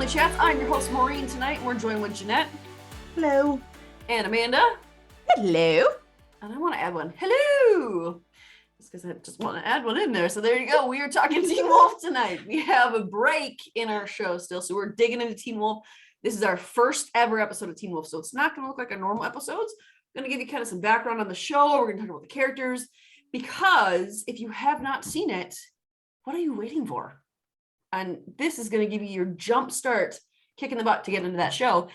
Untitled Chats. I'm your host, Maureen. Tonight, we're joined with Jeanette. Hello. And Amanda. Hello. And I want to add one. Hello. Just because I just want to add one in there. So there you go. We are talking Teen Wolf tonight. We have a break in our show still. So we're digging into Teen Wolf. This is our first ever episode of Teen Wolf. So it's not going to look like our normal episodes. I'm going to give you kind of some background on the show. We're going to talk about the characters. Because if you have not seen it, what are you waiting for? And this is going to give you your jump start, kicking the butt to get into that show.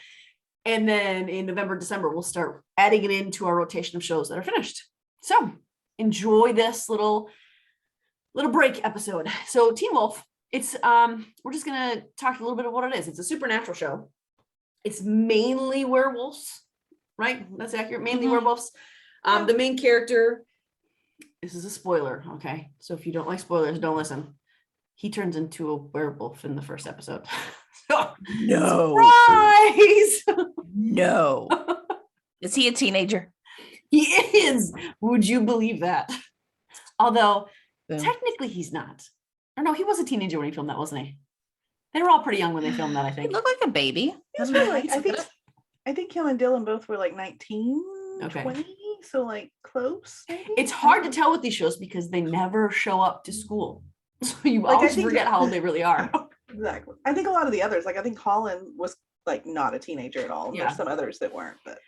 And then in November, December, we'll start adding it into our rotation of shows that are finished. So enjoy this little break episode. So Teen Wolf, it's we're just going to talk a little bit of what it is. It's a supernatural show. It's mainly werewolves, right? That's accurate. Mainly werewolves. The main character, this is a spoiler, okay? So if you don't like spoilers, don't listen. He turns into a werewolf in the first episode. So, no. Surprise! No. Is he a teenager? He is. Would you believe that? Although, technically he's not. Or no, he was a teenager when he filmed that, wasn't he? They were all pretty young when they filmed that, I think. He looked like a baby. I think him and Dylan both were like 19, okay. 20, so like close. Maybe? It's hard to tell with these shows because they never show up to school. So you always forget how old they really are. Exactly. I think a lot of the others, like I think Colin was like not a teenager at all. Yeah. There's some others that weren't, but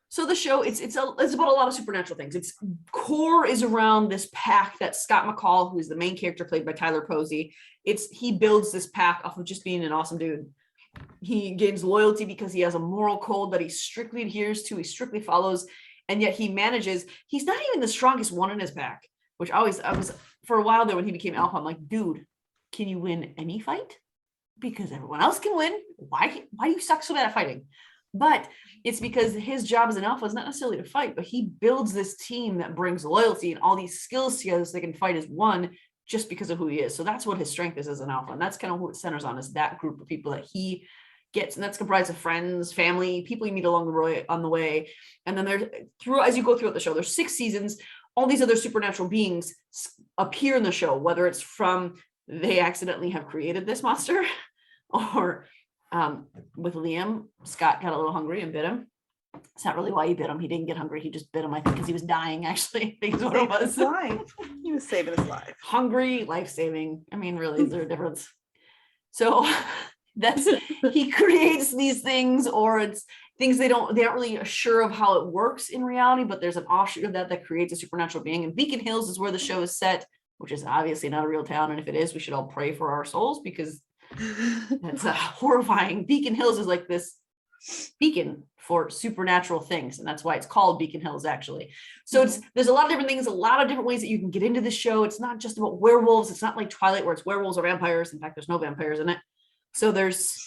so the show, it's about a lot of supernatural things. Its core is around this pack that Scott Mccall, who's the main character played by Tyler Posey, he builds this pack off of just being an awesome dude. He gains loyalty because he has a moral code that he strictly adheres to, he strictly follows, and yet he's not even the strongest one in his pack, which I was for a while there when he became alpha, I'm like, dude, can you win any fight? Because everyone else can win. Why do you suck so bad at fighting? But it's because his job as an alpha is not necessarily to fight, but he builds this team that brings loyalty and all these skills together so they can fight as one just because of who he is. So that's what his strength is as an alpha. And that's kind of what it centers on, is that group of people that he gets. And that's comprised of friends, family, people you meet on the way. And then as you go throughout the show, there's 6 seasons. All these other supernatural beings appear in the show, whether it's from they accidentally have created this monster, or with Liam, Scott got a little hungry and bit him. It's not really why he bit him. He didn't get hungry. He just bit him, I think, because he was dying, actually. I think is what it was. He was saving his life. Hungry, life-saving. I mean, really, is there a difference? So he creates these things, or it's things they aren't really sure of how it works in reality, but there's an offshoot of that creates a supernatural being. And Beacon Hills is where the show is set, which is obviously not a real town. And if it is, we should all pray for our souls, because that's horrifying. Beacon Hills is like this beacon for supernatural things, and that's why it's called Beacon Hills, actually. So there's a lot of different things, a lot of different ways that you can get into the show. It's not just about werewolves. It's not like Twilight where it's werewolves or vampires. In fact, there's no vampires in it. So there's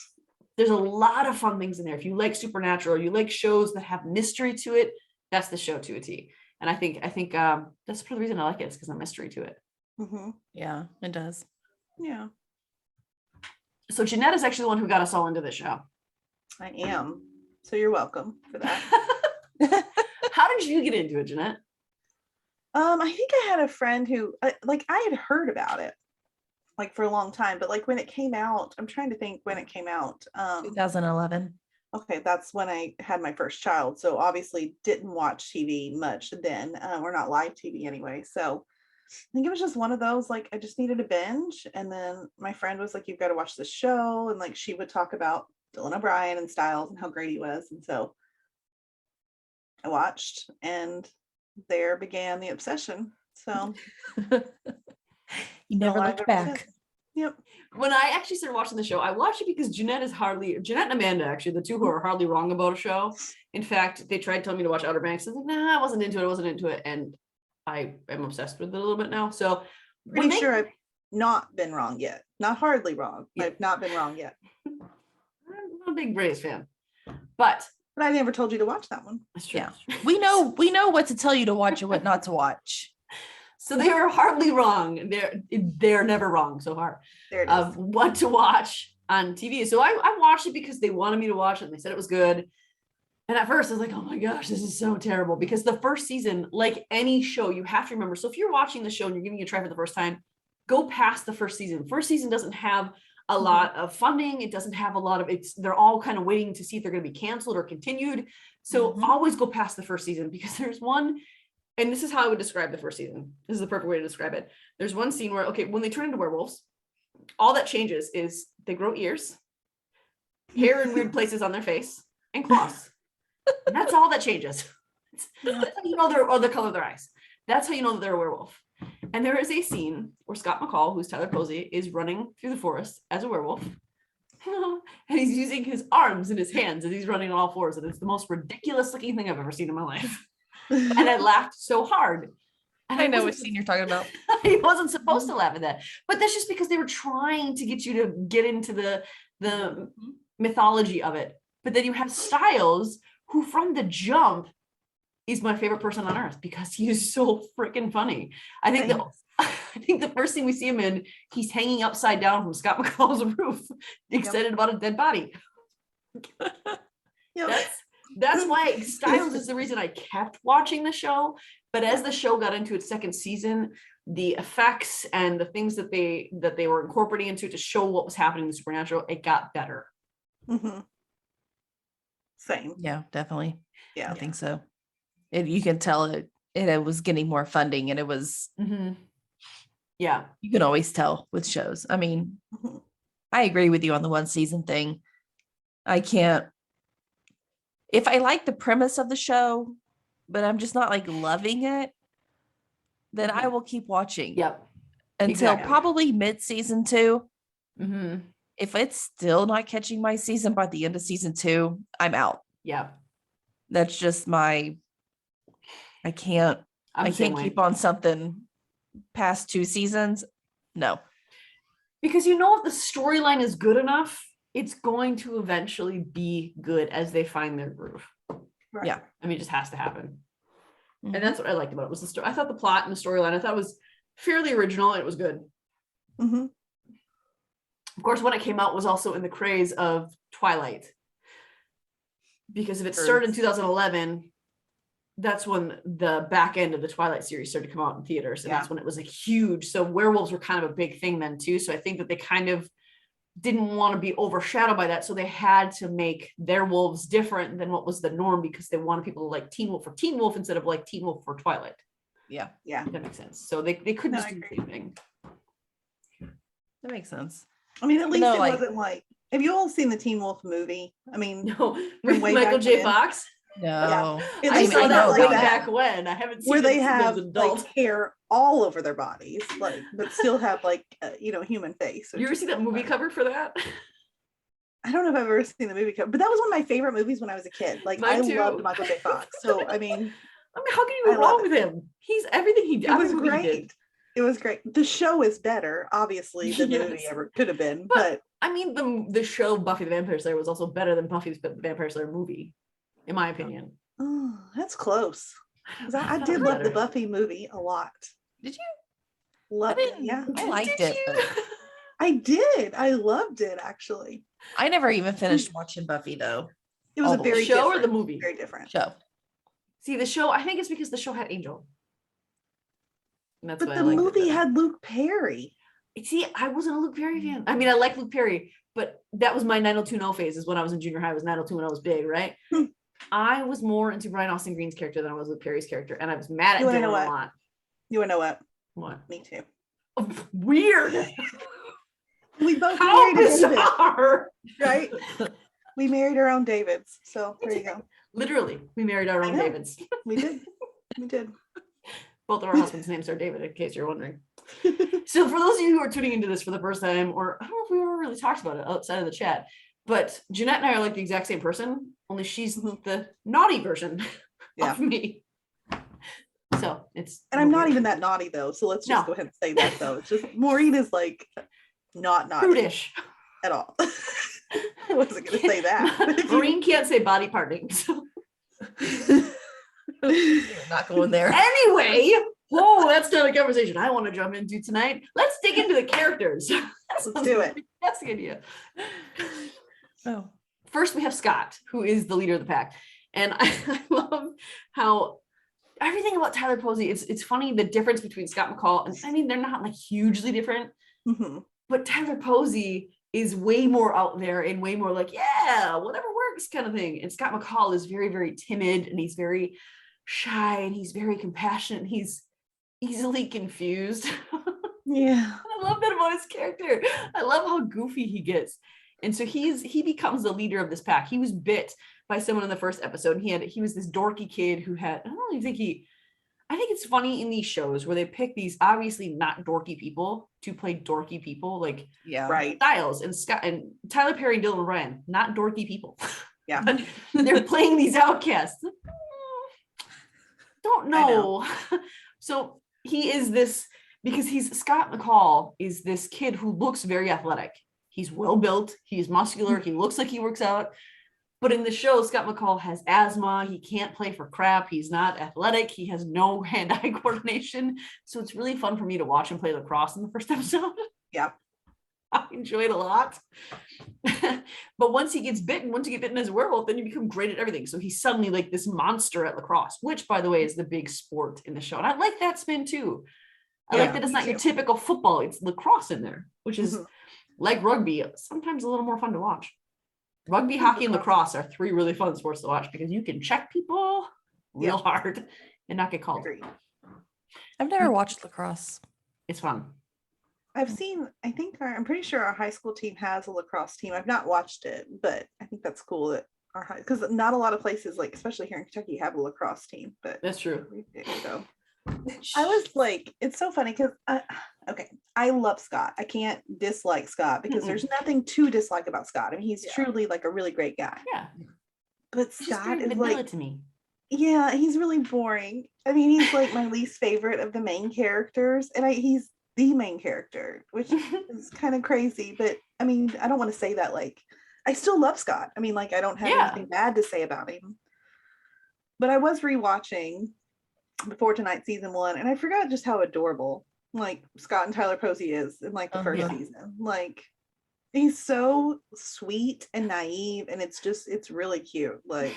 a lot of fun things in there. If you like supernatural, or you like shows that have mystery to it, that's the show to a T. And I think that's for the reason I like it. It's because of the mystery to it. Yeah, it does. Yeah. So Jeanette is actually the one who got us all into the show. I am. So you're welcome for that. How did you get into it, Jeanette? I think I had a friend who I had heard about it like for a long time, but like when it came out, I'm trying to think when it came out. 2011. Okay, that's when I had my first child. So obviously didn't watch TV much then. We're not live TV anyway. So I think it was just one of those, like I just needed a binge. And then my friend was like, you've got to watch this show. And like she would talk about Dylan O'Brien and Stiles and how great he was. And so I watched, and there began the obsession. So you never looked back. Yep. When I actually started watching the show, I watched it because Jeanette and Amanda, actually, the two who are hardly wrong about a show. In fact, they tried telling me to watch Outer Banks. I was like, nah, I wasn't into it. And I am obsessed with it a little bit now. So pretty sure I've not been wrong yet. Not hardly wrong. Yeah. I've not been wrong yet. I'm not a big Braves fan, but I never told you to watch that one. That's true. Yeah. We know what to tell you to watch and what not to watch. So they were hardly wrong. They're never wrong so far of what to watch on TV. So I watched it because they wanted me to watch it, and they said it was good. And at first I was like, oh my gosh, this is so terrible, because the first season, like any show, you have to remember. So if you're watching the show and you're giving it a try for the first time, go past the first season. First season doesn't have a lot of funding. It doesn't have a lot of, they're all kind of waiting to see if they're going to be canceled or continued. So always go past the first season, because there's one, and this is how I would describe the first season. This is the perfect way to describe it. There's one scene where, okay, when they turn into werewolves, all that changes is they grow ears, hair in weird places on their face, and claws. And that's all that changes. That's how you know they're, or the color of their eyes. That's how you know that they're a werewolf. And there is a scene where Scott McCall, who's Tyler Posey, is running through the forest as a werewolf. And he's using his arms and his hands as he's running on all fours. And it's the most ridiculous looking thing I've ever seen in my life. And I laughed so hard. And I know which scene you're talking about. I wasn't supposed to laugh at that. But that's just because they were trying to get you to get into the mythology of it. But then you have Stiles, who from the jump is my favorite person on earth, because he is so freaking funny. I think the first thing we see him in, he's hanging upside down from Scott McCall's roof, excited about a dead body. That's why Stiles is the reason I kept watching the show. But as the show got into its second season, the effects and the things that they were incorporating into it to show what was happening in the supernatural, it got better. Same. Yeah, definitely. Yeah, I think so. You can tell it was getting more funding, and it was. Yeah, you can always tell with shows. I mean, I agree with you on the one season thing. I can't. If I like the premise of the show, but I'm just not like loving it, then I will keep watching. Yep. Until probably mid-season 2. If it's still not catching my season by the end of season 2, I'm out. Yeah. That's just I can't keep on something past 2 seasons. No. Because if the storyline is good enough, it's going to eventually be good as they find their groove. Right. Yeah. I mean, it just has to happen. And that's what I liked about it, was the story. I thought the plot and the storyline, I thought was fairly original, and it was good. Of course, when it came out, was also in the craze of Twilight. Because if it started in 2011, that's when the back end of the Twilight series started to come out in theaters. And that's when it was huge. So werewolves were kind of a big thing then too. So I think that they kind of didn't want to be overshadowed by that. So they had to make their wolves different than what was the norm, because they wanted people to like Teen Wolf for Teen Wolf instead of like Teen Wolf for Twilight. Yeah. If that makes sense. So they couldn't just do the same thing. That makes sense. I mean, at least it wasn't like, have you all seen the Teen Wolf movie? I mean, no, with Michael J. Fox. No, I saw that way like back when. I haven't seen where they it have as an adult. like hair all over their bodies, like, but still have like human face. You ever see that movie cover for that? I don't know if I've ever seen the movie cover, but that was one of my favorite movies when I was a kid. Like, I loved Michael J. Fox. So I mean, how can you go wrong with him? He's everything he did. It was great. It was great. The show is better, obviously, than the movie ever could have been. But I mean, the show Buffy the Vampire Slayer was also better than Buffy the Vampire Slayer movie, in my opinion. Oh, that's close. Because I did love the Buffy movie a lot. Did you? Loved it. Yeah, I liked it. I did. I loved it, actually. I never even finished watching Buffy though. It was a very show different, or the movie? Very different show. See, the show, I think it's because the show had Angel. And that's but the movie had Luke Perry. See, I wasn't a Luke Perry fan. I mean, I like Luke Perry, but that was my 90210 phase, is when I was in junior high. I was 902 when I was big, right? I was more into Brian Austin Green's character than I was Luke Perry's character, and I was mad at Dylan a lot. You want to know what? What? Me too. Weird. We both How bizarre, right? We married our own Davids, so there you go. Literally, we married our own Davids. We did. We did. Both of our husbands' names are David, in case you're wondering. So for those of you who are tuning into this for the first time, or I don't know if we ever really talked about it outside of the chat, but Jeanette and I are like the exact same person, only she's the naughty version of me. So it's, and I'm not even that naughty though. So let's just go ahead and say that though. It's just Maureen is like not naughty prudish at all. I wasn't going to say that. Maureen can't say body parting. So. You're not going there. Anyway, that's not a conversation I want to jump into tonight. Let's dig into the characters. Let's do it. That's the idea. Oh. First, we have Scott, who is the leader of the pack. And I love how everything about Tyler Posey, it's funny, the difference between Scott McCall, and I mean, they're not like hugely different, but Tyler Posey is way more out there and way more like, yeah, whatever works kind of thing. And Scott McCall is very, very timid, and he's very shy, and he's very compassionate, and he's easily confused. Yeah. I love that about his character. I love how goofy he gets. And so he becomes the leader of this pack. He was bit by someone in the first episode. He was this dorky kid who had, I think it's funny in these shows where they pick these obviously not dorky people to play dorky people, like Right. Stiles and Scott and Tyler Perry and Dylan Ryan, not dorky people. Yeah. But they're playing these outcasts. Don't know. So he is this, because Scott McCall is this kid who looks very athletic. He's well built, he's muscular, he looks like he works out. But in the show, Scott McCall has asthma. He can't play for crap. He's not athletic. He has no hand-eye coordination. So it's really fun for me to watch him play lacrosse in the first episode. Yeah. I enjoy it a lot. But once you get bitten as a werewolf, then you become great at everything. So he's suddenly like this monster at lacrosse, which, by the way, is the big sport in the show. And I like that spin too. I like that it's not your typical football. It's lacrosse in there, which is like rugby, sometimes a little more fun to watch. Rugby, hockey, and lacrosse are three really fun sports to watch because you can check people real hard and not get called. Agreed. I've never watched lacrosse. It's fun. I'm pretty sure our high school team has a lacrosse team. I've not watched it, but I think that's cool that because not a lot of places, like especially here in Kentucky, have a lacrosse team. But that's true. So I was like, it's so funny because I love Scott. I can't dislike Scott because there's nothing to dislike about Scott. I mean, he's truly like a really great guy. Yeah. But Scott is like to me. Yeah, he's really boring. I mean, he's like my least favorite of the main characters, and he's the main character, which is kind of crazy. But I mean, I don't want to say that like I still love Scott. I mean, like I don't have anything bad to say about him. But I was rewatching Before Tonight season 1, and I forgot just how adorable like Scott and Tyler Posey is in like the first season. Like he's so sweet and naive, and it's really cute. Like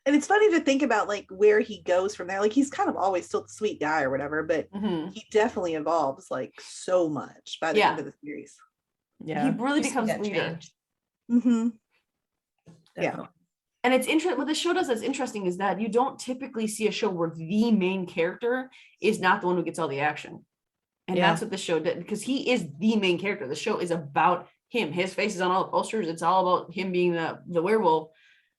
and it's funny to think about like where he goes from there. Like he's kind of always still the sweet guy or whatever, but he definitely evolves like so much by the end of the series. Yeah, he really becomes leader. Yeah. And it's interesting. What the show does that's interesting is that you don't typically see a show where the main character is not the one who gets all the action. And that's what the show did, because he is the main character. The show is about him. His face is on all the posters. It's all about him being the werewolf.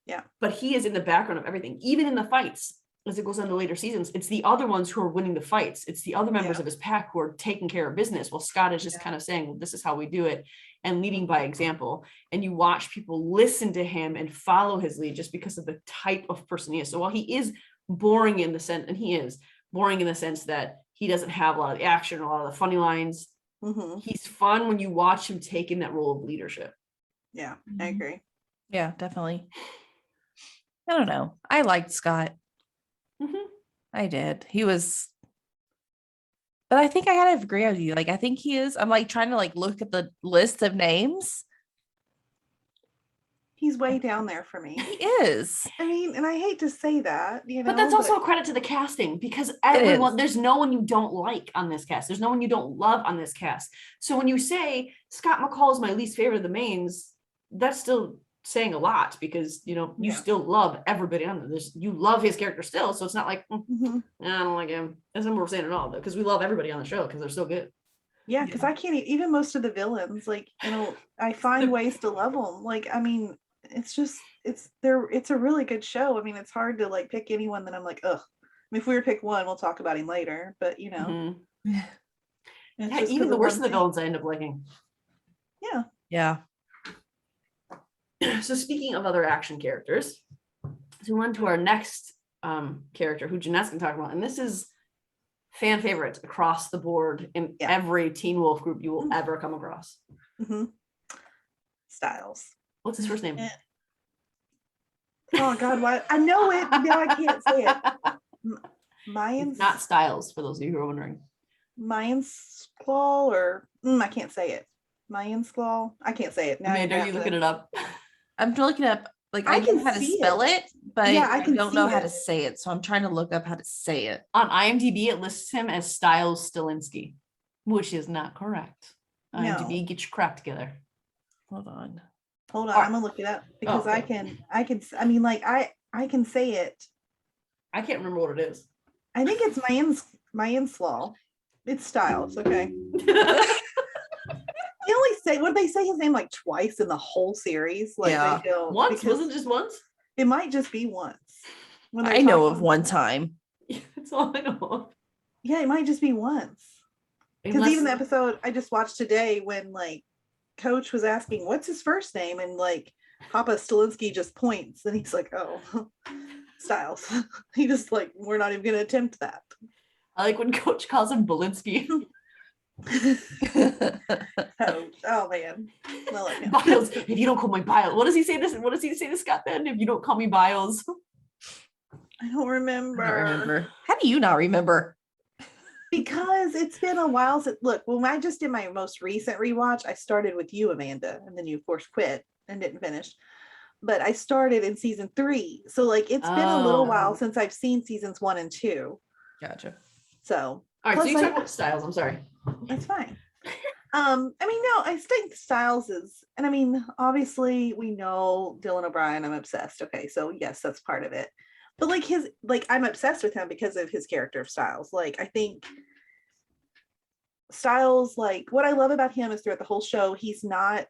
Yeah. But he is in the background of everything, even in the fights. As it goes on to later seasons, it's the other ones who are winning the fights. It's the other members of his pack who are taking care of business. Well, Scott is just kind of saying, well, this is how we do it, and leading by example. And you watch people listen to him and follow his lead just because of the type of person he is. So while he is boring in the sense, and he is boring in the sense that he doesn't have a lot of the action, a lot of the funny lines, he's fun when you watch him take in that role of leadership. Yeah, I agree. Yeah, definitely. I don't know. I liked Scott. I did. He was, but I think I gotta agree with you. Like, I think he is. I'm like trying to like look at the list of names. He's way down there for me. He is. I mean, and I hate to say that, you know, but that's also a credit to the casting, because everyone, there's no one you don't like on this cast. There's no one you don't love on this cast. So when you say Scott McCall is my least favorite of the mains, that's still saying a lot, because you know you still love everybody on this. You love his character still, so it's not like I don't like him. That's not what we're saying at all, though, because we love everybody on the show because they're so good. Yeah, because I can't even most of the villains, like, you know, I find ways to love them. Like, I mean, it's a really good show. I mean, it's hard to like pick anyone that I'm like, ugh. I mean, if we were to pick one, we'll talk about him later. But you know, even the worst of the villains I end up liking. Yeah. So speaking of other action characters, so we went to our next character who Jeanette's gonna talk about, and this is fan favorites across the board in every Teen Wolf group you will ever come across. Stiles. What's his first name? Oh God, what? I know it. No, I can't say it. Mayan. Not Stiles, for those of you who are wondering. Mayan Squall, or I can't say it. Mayan Squall. I can't say it. Now Amanda, are you looking it up? I'm looking up. Like I can know how to spell it, but I don't know how to say it. So I'm trying to look up how to say it. On IMDb, it lists him as Stiles Stalinski, which is not correct. IMDb, get your crap together. Hold on. Hold on, Alright. I'm gonna look it up because Oh, I okay. can, I mean, like, I can say it. I can't remember what it is. I think it's my Inslaw. It's Stiles, okay. They only say, what they say his name like twice in the whole series? Like Yeah. they don't, Once? because Was it just once? it might just be once. When they're I know talking- of one time. That's all I know. Yeah, it might just be once. Because Unless- even the episode I just watched today when like Coach was asking what's his first name and like Papa Stalinski just points and he's like, oh, Stiles. He just like, we're not even gonna attempt that. I like when Coach calls him Belinsky. Oh man. I like him. Biles, if you don't call me Biles, what does he say this? What does he say to Scott then? If you don't call me Biles. I don't remember. I don't remember. How do you not remember? Because it's been a while since, look, when I just did my most recent rewatch, I started with you, Amanda, and then you of course quit and didn't finish. But I started in season 3. So like it's been a little while since I've seen seasons 1 and 2. Gotcha. So All right, so plus you I- talk about Styles. I'm sorry. that's fine. I mean, no, I think Stiles is, and I mean, obviously we know Dylan O'Brien, I'm obsessed. Okay, so yes, that's part of it. But like I'm obsessed with him because of his character of Stiles. Like, I think Stiles, like, what I love about him is throughout the whole show, he's never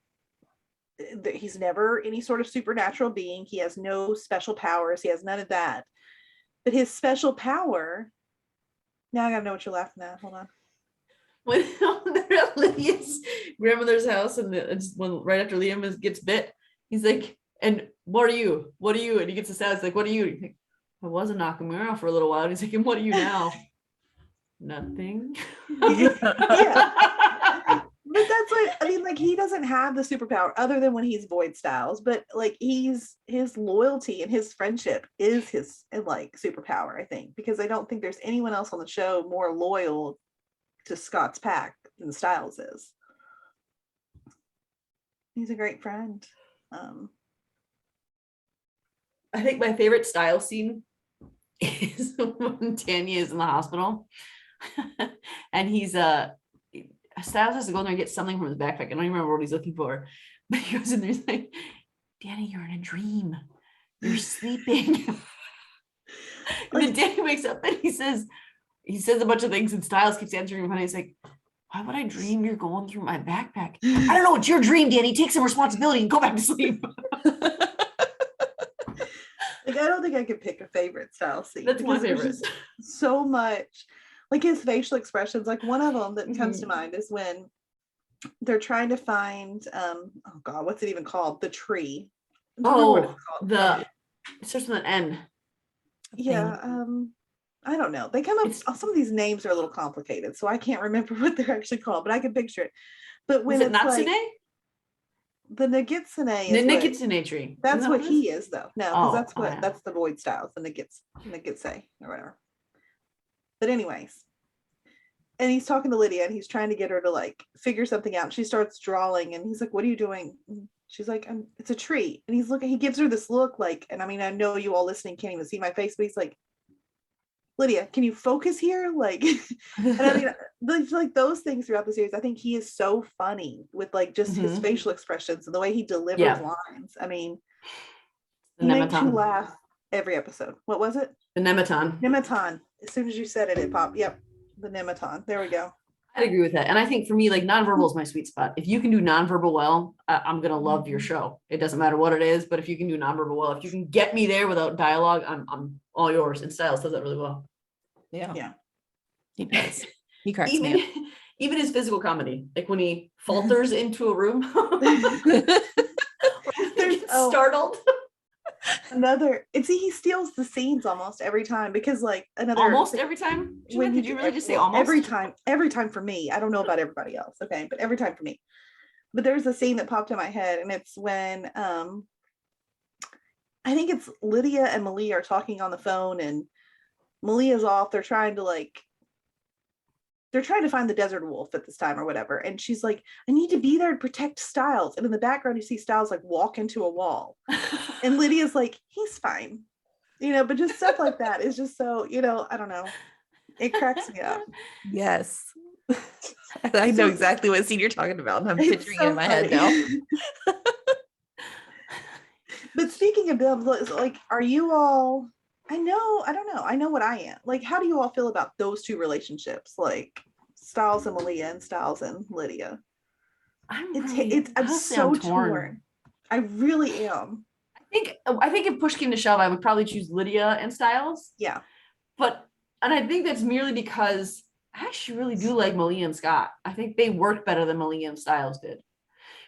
any sort of supernatural being. He has no special powers. He has none of that. But his special power, now I gotta know what you're laughing at. Hold on. When they're at Lydia's grandmother's house and it's when right after Liam gets bit, he's like, and what are you? What are you? And he gets a sound, it's like, what are you? He's like, I was a Nakamura for a little while. And he's like, and what are you now? Nothing. Yeah. But that's what I mean, like he doesn't have the superpower other than when he's Void Styles, but like his loyalty and his friendship is his like superpower, I think, because I don't think there's anyone else on the show more loyal to Scott's pack than Styles is. He's a great friend. I think my favorite style scene is when Tanya is in the hospital and he's Styles has to go in there and get something from his backpack. I don't even remember what he's looking for, but he goes in there, he's like, Danny, you're in a dream. You're sleeping. And then Danny wakes up and he says a bunch of things and Styles keeps answering him and he's like, why would I dream you're going through my backpack? I don't know, it's your dream, Danny. Take some responsibility and go back to sleep. Like I don't think I could pick a favorite style scene. That's my because there's favorite. just so much, like his facial expressions. Like one of them that comes to mind is when they're trying to find oh god, what's it even called? The tree. I don't remember what it's called. It starts with an N. Yeah, I don't know. They come up. Some of these names are a little complicated, so I can't remember what they're actually called. But I can picture it. But when Was it it's Natsune? like the Nagitsune, The is what- Nagitsune tree. that's Isn't that what it he is, though. No, because Oh, that's what yeah. that's the Void Styles, the Nagitsune or whatever. But anyways, and he's talking to Lydia, and he's trying to get her to like figure something out. And she starts drawing, and he's like, "What are you doing?" And she's like, "It's a tree." And he's looking. He gives her this look, like, and I mean, I know you all listening can't even see my face, but he's like, "Lydia, can you focus here?" Like, and I mean, like those things throughout the series, I think he is so funny with like just his Mhm. facial expressions and the way he delivers Yeah. lines. I mean, The he makes you Nematon. laugh every episode. What was it? The Nematon. Nematon. As soon as you said it, it popped. Yep, the Nematon. There we go. I'd agree with that. And I think for me, like nonverbal is my sweet spot. If you can do nonverbal well, I'm gonna love your show. It doesn't matter what it is, but if you can do nonverbal well, if you can get me there without dialogue, I'm all yours. And Styles does that really well. Yeah. Yeah. He does. He cracks me Even up. even his physical comedy, like when he falters into a room, There's- startled. Another. And see, he steals the scenes almost every time because like another. Almost every time. when Did you really just say well, almost? every time for me. I don't know about everybody else, okay, but every time for me. But there's a scene that popped in my head, and it's when I think it's Lydia and Malia are talking on the phone, and Malia's off. They're trying to find the desert wolf at this time or whatever, and she's like, I need to be there to protect Stiles. And in the background you see Stiles like walk into a wall, and Lydia's like, he's fine, but just stuff like that is just so, I don't know, it cracks me up. Yes. I know exactly what scene you're talking about, and I'm It's picturing it so in my head funny. now. But speaking of them, like, are you all? I don't know. I know what I am. Like, how do you all feel about those two relationships, like Stiles and Malia and Stiles and Lydia? I'm Honestly, so I'm torn. torn. I really am. I think if push came to shove, I would probably choose Lydia and Stiles. Yeah. And I think that's merely because I actually really do like Malia and Scott. I think they work better than Malia and Stiles did.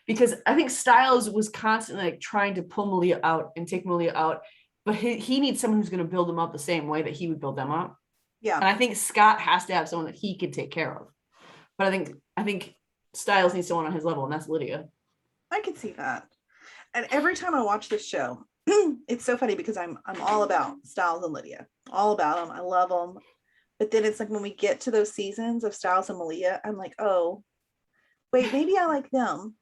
Because I think Stiles was constantly like trying to pull Malia out and take Malia out, but he needs someone who's going to build them up the same way that he would build them up. Yeah. And I think Scott has to have someone that he can take care of. But I think Stiles needs someone on his level, and that's Lydia. I can see that. And every time I watch this show, it's so funny because I'm all about Stiles and Lydia, all about them. I love them. But then it's like when we get to those seasons of Stiles and Malia, I'm like, oh, wait, maybe I like them.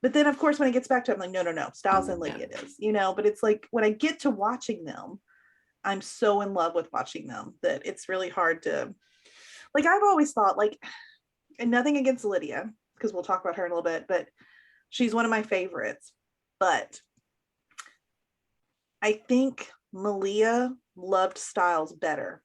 But then, of course, when it gets back to it, I'm like, no, Stiles and Lydia it is, but it's like when I get to watching them, I'm so in love with watching them that it's really hard to, like, I've always thought, like, and nothing against Lydia, because we'll talk about her in a little bit, but she's one of my favorites. But I think Malia loved Stiles better.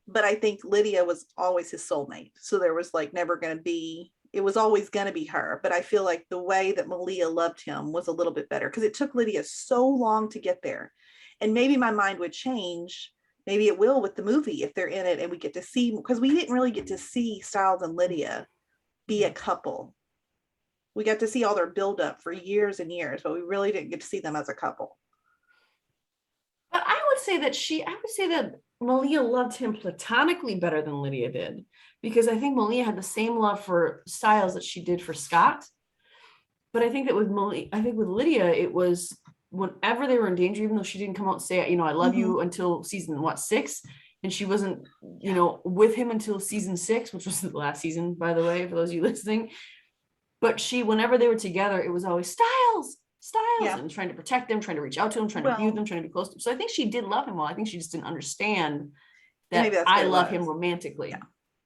But I think Lydia was always his soulmate. So there was like never going to be, it was always going to be her. But I feel like the way that Malia loved him was a little bit better because it took Lydia so long to get there. And maybe my mind would change. Maybe it will with the movie if they're in it and we get to see, because we didn't really get to see Stiles and Lydia be a couple. We got to see all their buildup for years and years, but we really didn't get to see them as a couple. But I would say that Malia loved him platonically better than Lydia did, because I think Malia had the same love for Stiles that she did for Scott. But I think that with Lydia, it was whenever they were in danger, even though she didn't come out and say, I love you until season 6. And she wasn't, with him until season 6, which was the last season, by the way, for those of you listening. But whenever they were together, it was always Stiles, and trying to protect them, trying to reach out to him, trying to view them, trying to be close to him. So I think she did love him well. I think she just didn't understand that I love him romantically.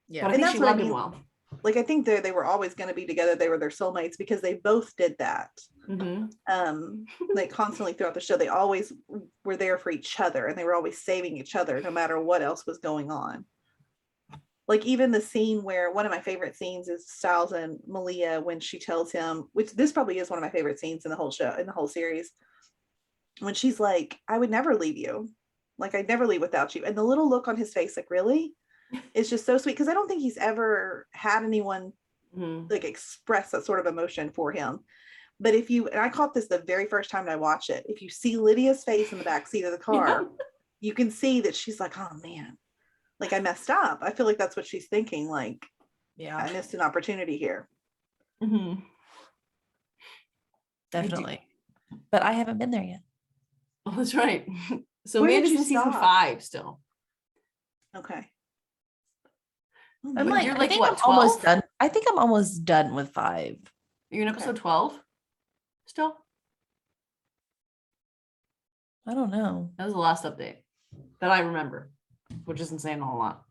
Yeah. But I think she loved him well. Like, I think they were always going to be together. They were their soulmates because they both did that. Like constantly throughout the show, they always were there for each other and they were always saving each other no matter what else was going on. Like even the scene where one of my favorite scenes is Stiles and Malia when she tells him, which this probably is one of my favorite scenes in the whole show, in the whole series, when she's like, I would never leave you. Like, I'd never leave without you. And the little look on his face, like, really? It's just so sweet. Because I don't think he's ever had anyone like express that sort of emotion for him. But and I caught this the very first time I watched it. If you see Lydia's face in the back seat of the car, you can see that she's like, oh man, like I messed up. I feel like that's what she's thinking. Like, I missed an opportunity here. Definitely. But I haven't been there yet. Oh, that's right. So Amanda's in season 5 still. Okay. I'm like, you're I think what, I'm almost done. I think I'm almost done with 5. You're in episode 12 still? I don't know. That was the last update that I remember, which isn't saying a whole lot.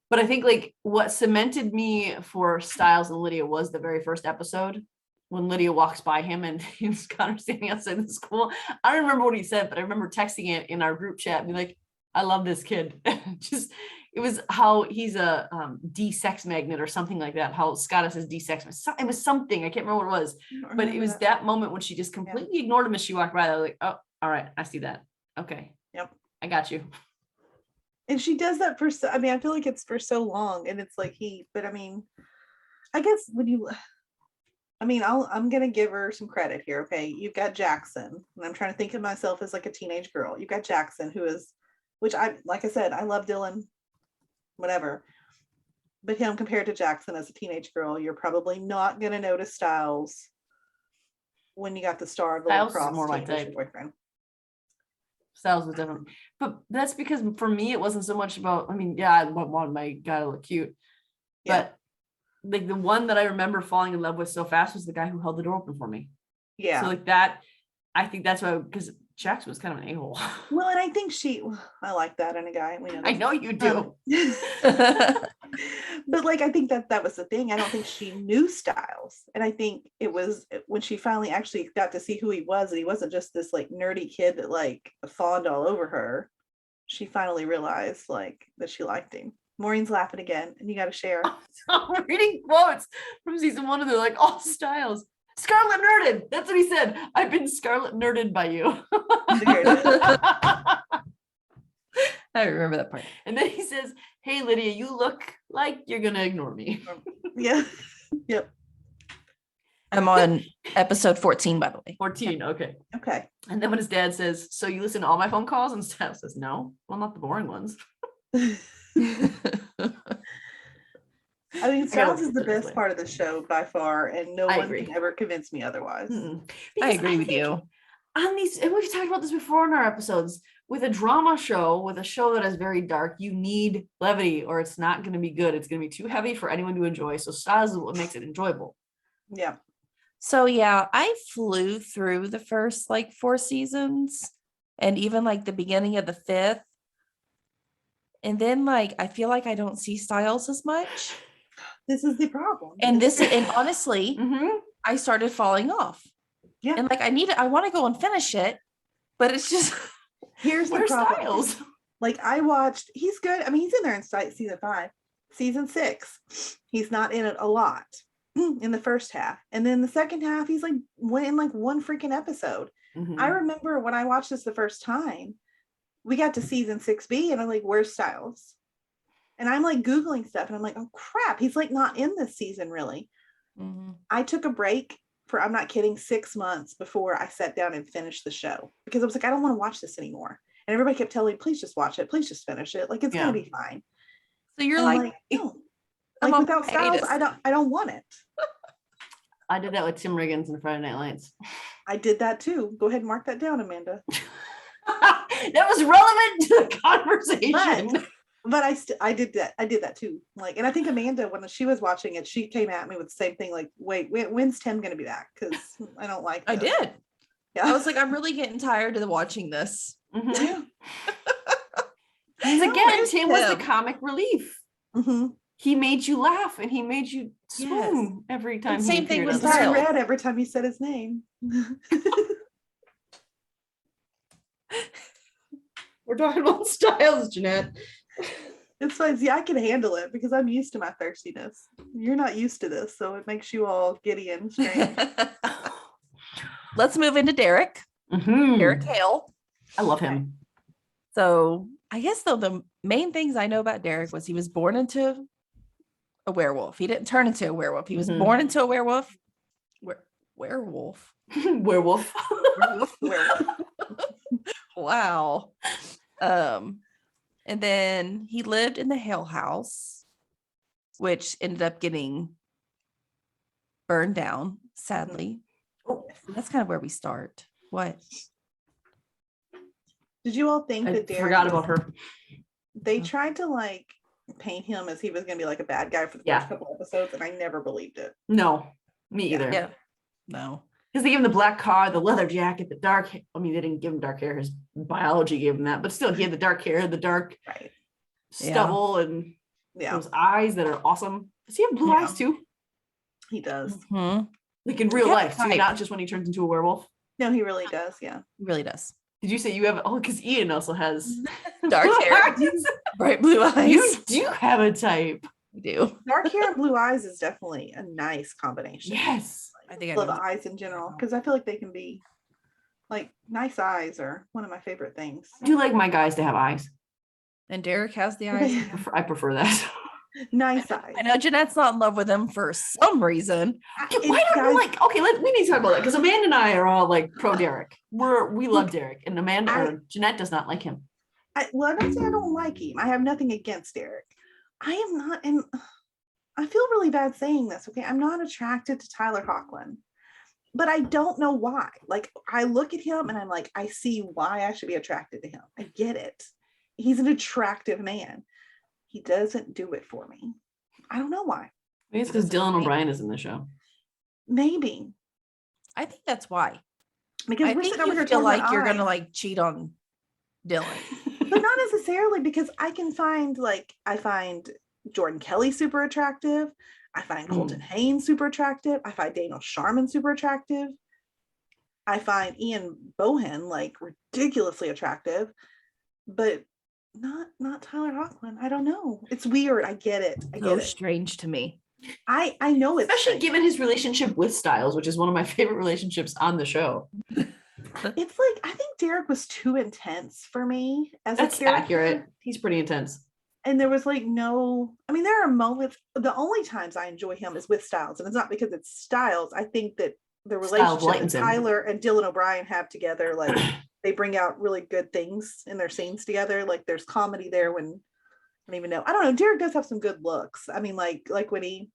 But I think like what cemented me for Stiles and Lydia was the very first episode when Lydia walks by him and he's kind of standing outside the school. I don't remember what he said, but I remember texting it in our group chat and be like, I love this kid. It was how he's a D-sex magnet or something like that. How Scott says D-sex. It was something. I can't remember what it was. But it was that moment when she just completely ignored him as she walked by. I was like, oh, all right. I see that. Okay. Yep. I got you. And she does that for, I feel like it's for so long. And it's like I guess I'm going to give her some credit here. Okay. You've got Jackson. And I'm trying to think of myself as like a teenage girl. You've got Jackson, which like I said, I love Dylan, whatever. But him compared to Jackson as a teenage girl, you're probably not going to notice Stiles when you got the star of the lacrosse more my type. boyfriend. Stiles was different. But that's because for me, it wasn't so much about, I want my guy to look cute. But like the one that I remember falling in love with so fast was the guy who held the door open for me. Yeah. So like that, I think that's why, because Jax was kind of an a-hole. Well, and I think I like that in a guy. We know I this. know you do. But like, I think that was the thing. I don't think she knew Stiles. And I think it was when she finally actually got to see who he was, and he wasn't just this like nerdy kid that like fawned all over her. She finally realized like that she liked him. Maureen's laughing again, and you got to share. I'm reading quotes from season 1, and they're like, all Stiles. Scarlet nerded. That's what he said. I've been scarlet nerded by you. There it is. I remember that part. And then he says, hey, Lydia, you look like you're going to ignore me. Yeah. Yep. I'm on episode 14, by the way. 14. Okay. Okay. And then when his dad says, so you listen to all my phone calls? And Stiles says, no. Well, not the boring ones. I mean, Stiles is the put it this best way. part of the show by far, and no I one agree. can ever convince me otherwise. Mm-mm. I Because agree with think you. On these, and we've talked about this before in our episodes, with a drama show, with a show that is very dark, you need levity or it's not going to be good. It's going to be too heavy for anyone to enjoy. So Stiles is what makes it enjoyable. Yeah. So yeah, I flew through the first like 4 seasons and even like the beginning of the 5th. And then like I feel like I don't see Stiles as much. This is the problem. And honestly, Mm-hmm. I started falling off. Yeah. And like I want to go and finish it, but it's just Here's the Where's problem. Stiles? Like I watched, he's good. I mean, he's in there in season 5, season 6. He's not in it a lot in the first half. And then the second half, he's like in like one freaking episode. Mhm. I remember when I watched this the first time, we got to season 6B and I'm like, where's Stiles? And I'm like Googling stuff and I'm like, oh crap, he's like not in this season really. Mhm. I took a break for, I'm not kidding, 6 months before I sat down and finished the show because I was like, I don't want to watch this anymore. And everybody kept telling me, please just watch it. Please just finish it. Like, it's Yeah. going to be fine. So you're And I'm like, no. I'm Like on without Stiles, hiatus. I don't want it. I did that with Tim Riggins and Friday Night Lights. I did that too. Go ahead and mark that down, Amanda. That was relevant to the conversation. But I did that too. Like, and I think Amanda, when she was watching it, she came at me with the same thing. Like, wait, when's Tim going to be back? Because I don't like I this. did. Yeah. I was like, I'm really getting tired of watching this. Mhm. Yeah. Because know, again, where's Tim was the Tim? comic relief. Mhm. He made you laugh and he made you swoon Yes. every time. And he same thing appeared with on the I Stiles. screen. read every time you said his name. We're talking about Stiles, Jeanette. It's fine. See, I can handle it because I'm used to my thirstiness. You're not used to this, so it makes you all giddy and strange. Let's move into Derrick. Mhm. Derrick Hale. I love him. So I guess though the main things I know about Derrick was he was born into a werewolf. He didn't turn into a werewolf. He was Mhm. born into a werewolf. Werewolf. Werewolf. Werewolf. Wow. And then he lived in the Hale house, which ended up getting burned down, sadly. Oh, That's kind of where we start. What? Did you all think I that Derrick forgot was- about her. They tried to like paint him as he was going to be like a bad guy for the Yeah. first couple episodes, and I never believed it. No, me either. Yeah. No. Because they gave him the black car, the leather jacket, the dark. I mean, they didn't give him dark hair. His biology gave him that, but still, he had the dark hair, the dark Right. stubble, and Yeah, those eyes that are awesome. Does he have blue Yeah. eyes too? he does. Mhm. Like in real Yeah, life, too, type. not just when he turns into a werewolf. No, he really does. Yeah. He really does. Did you say you have? Oh, because Ian also has Dark blue hair, eyes. bright blue eyes. You do have a type. We do. Dark hair and blue eyes is definitely a nice combination. Yes. I think I Love know. eyes in general because I feel like they can be like nice eyes are one of my favorite things. I do like my guys to have eyes. And Derrick has the eyes. I prefer that. Nice eyes. I know Jeanette's not in love with him for some reason. Why don't we like? Okay, we need to talk about that because Amanda and I are all like pro Derrick. We love Derrick, and Amanda or Jeanette does not like him. Well, I don't say I don't like him. I have nothing against Derrick. I am not, and I feel really bad saying this. Okay, I'm not attracted to Tyler Hoechlin, but I don't know why. Like, I look at him and I'm like, I see why I should be attracted to him. I get it. He's an attractive man. He doesn't do it for me. I don't know why. Maybe it's because Dylan O'Brien is in the show. Maybe. I think that's why. Because I we're think sitting over you here feel talking like you're gonna about eyes. like cheat on Dylan. But not necessarily, because I can find I find Jordan Kelly super attractive. I find Colton Haynes super attractive. I find Daniel Sharman super attractive. I find Ian Bohan like ridiculously attractive, but not Tyler Hoechlin. I don't know. It's weird. I get it. I So get it. strange to me. I know it's Especially strange. given his relationship with Stiles, which is one of my favorite relationships on the show. It's like I think Derrick was too intense for me as That's a character. accurate. He's pretty intense. And there was like no, I mean, there are moments, the only times I enjoy him is with Stiles. And it's not because it's Stiles. I think that the Stiles relationship that lightens him. Tyler and Dylan O'Brien have together, like they bring out really good things in their scenes together. Like there's comedy there when I don't even know. I don't know. Derrick does have some good looks. I mean, like when he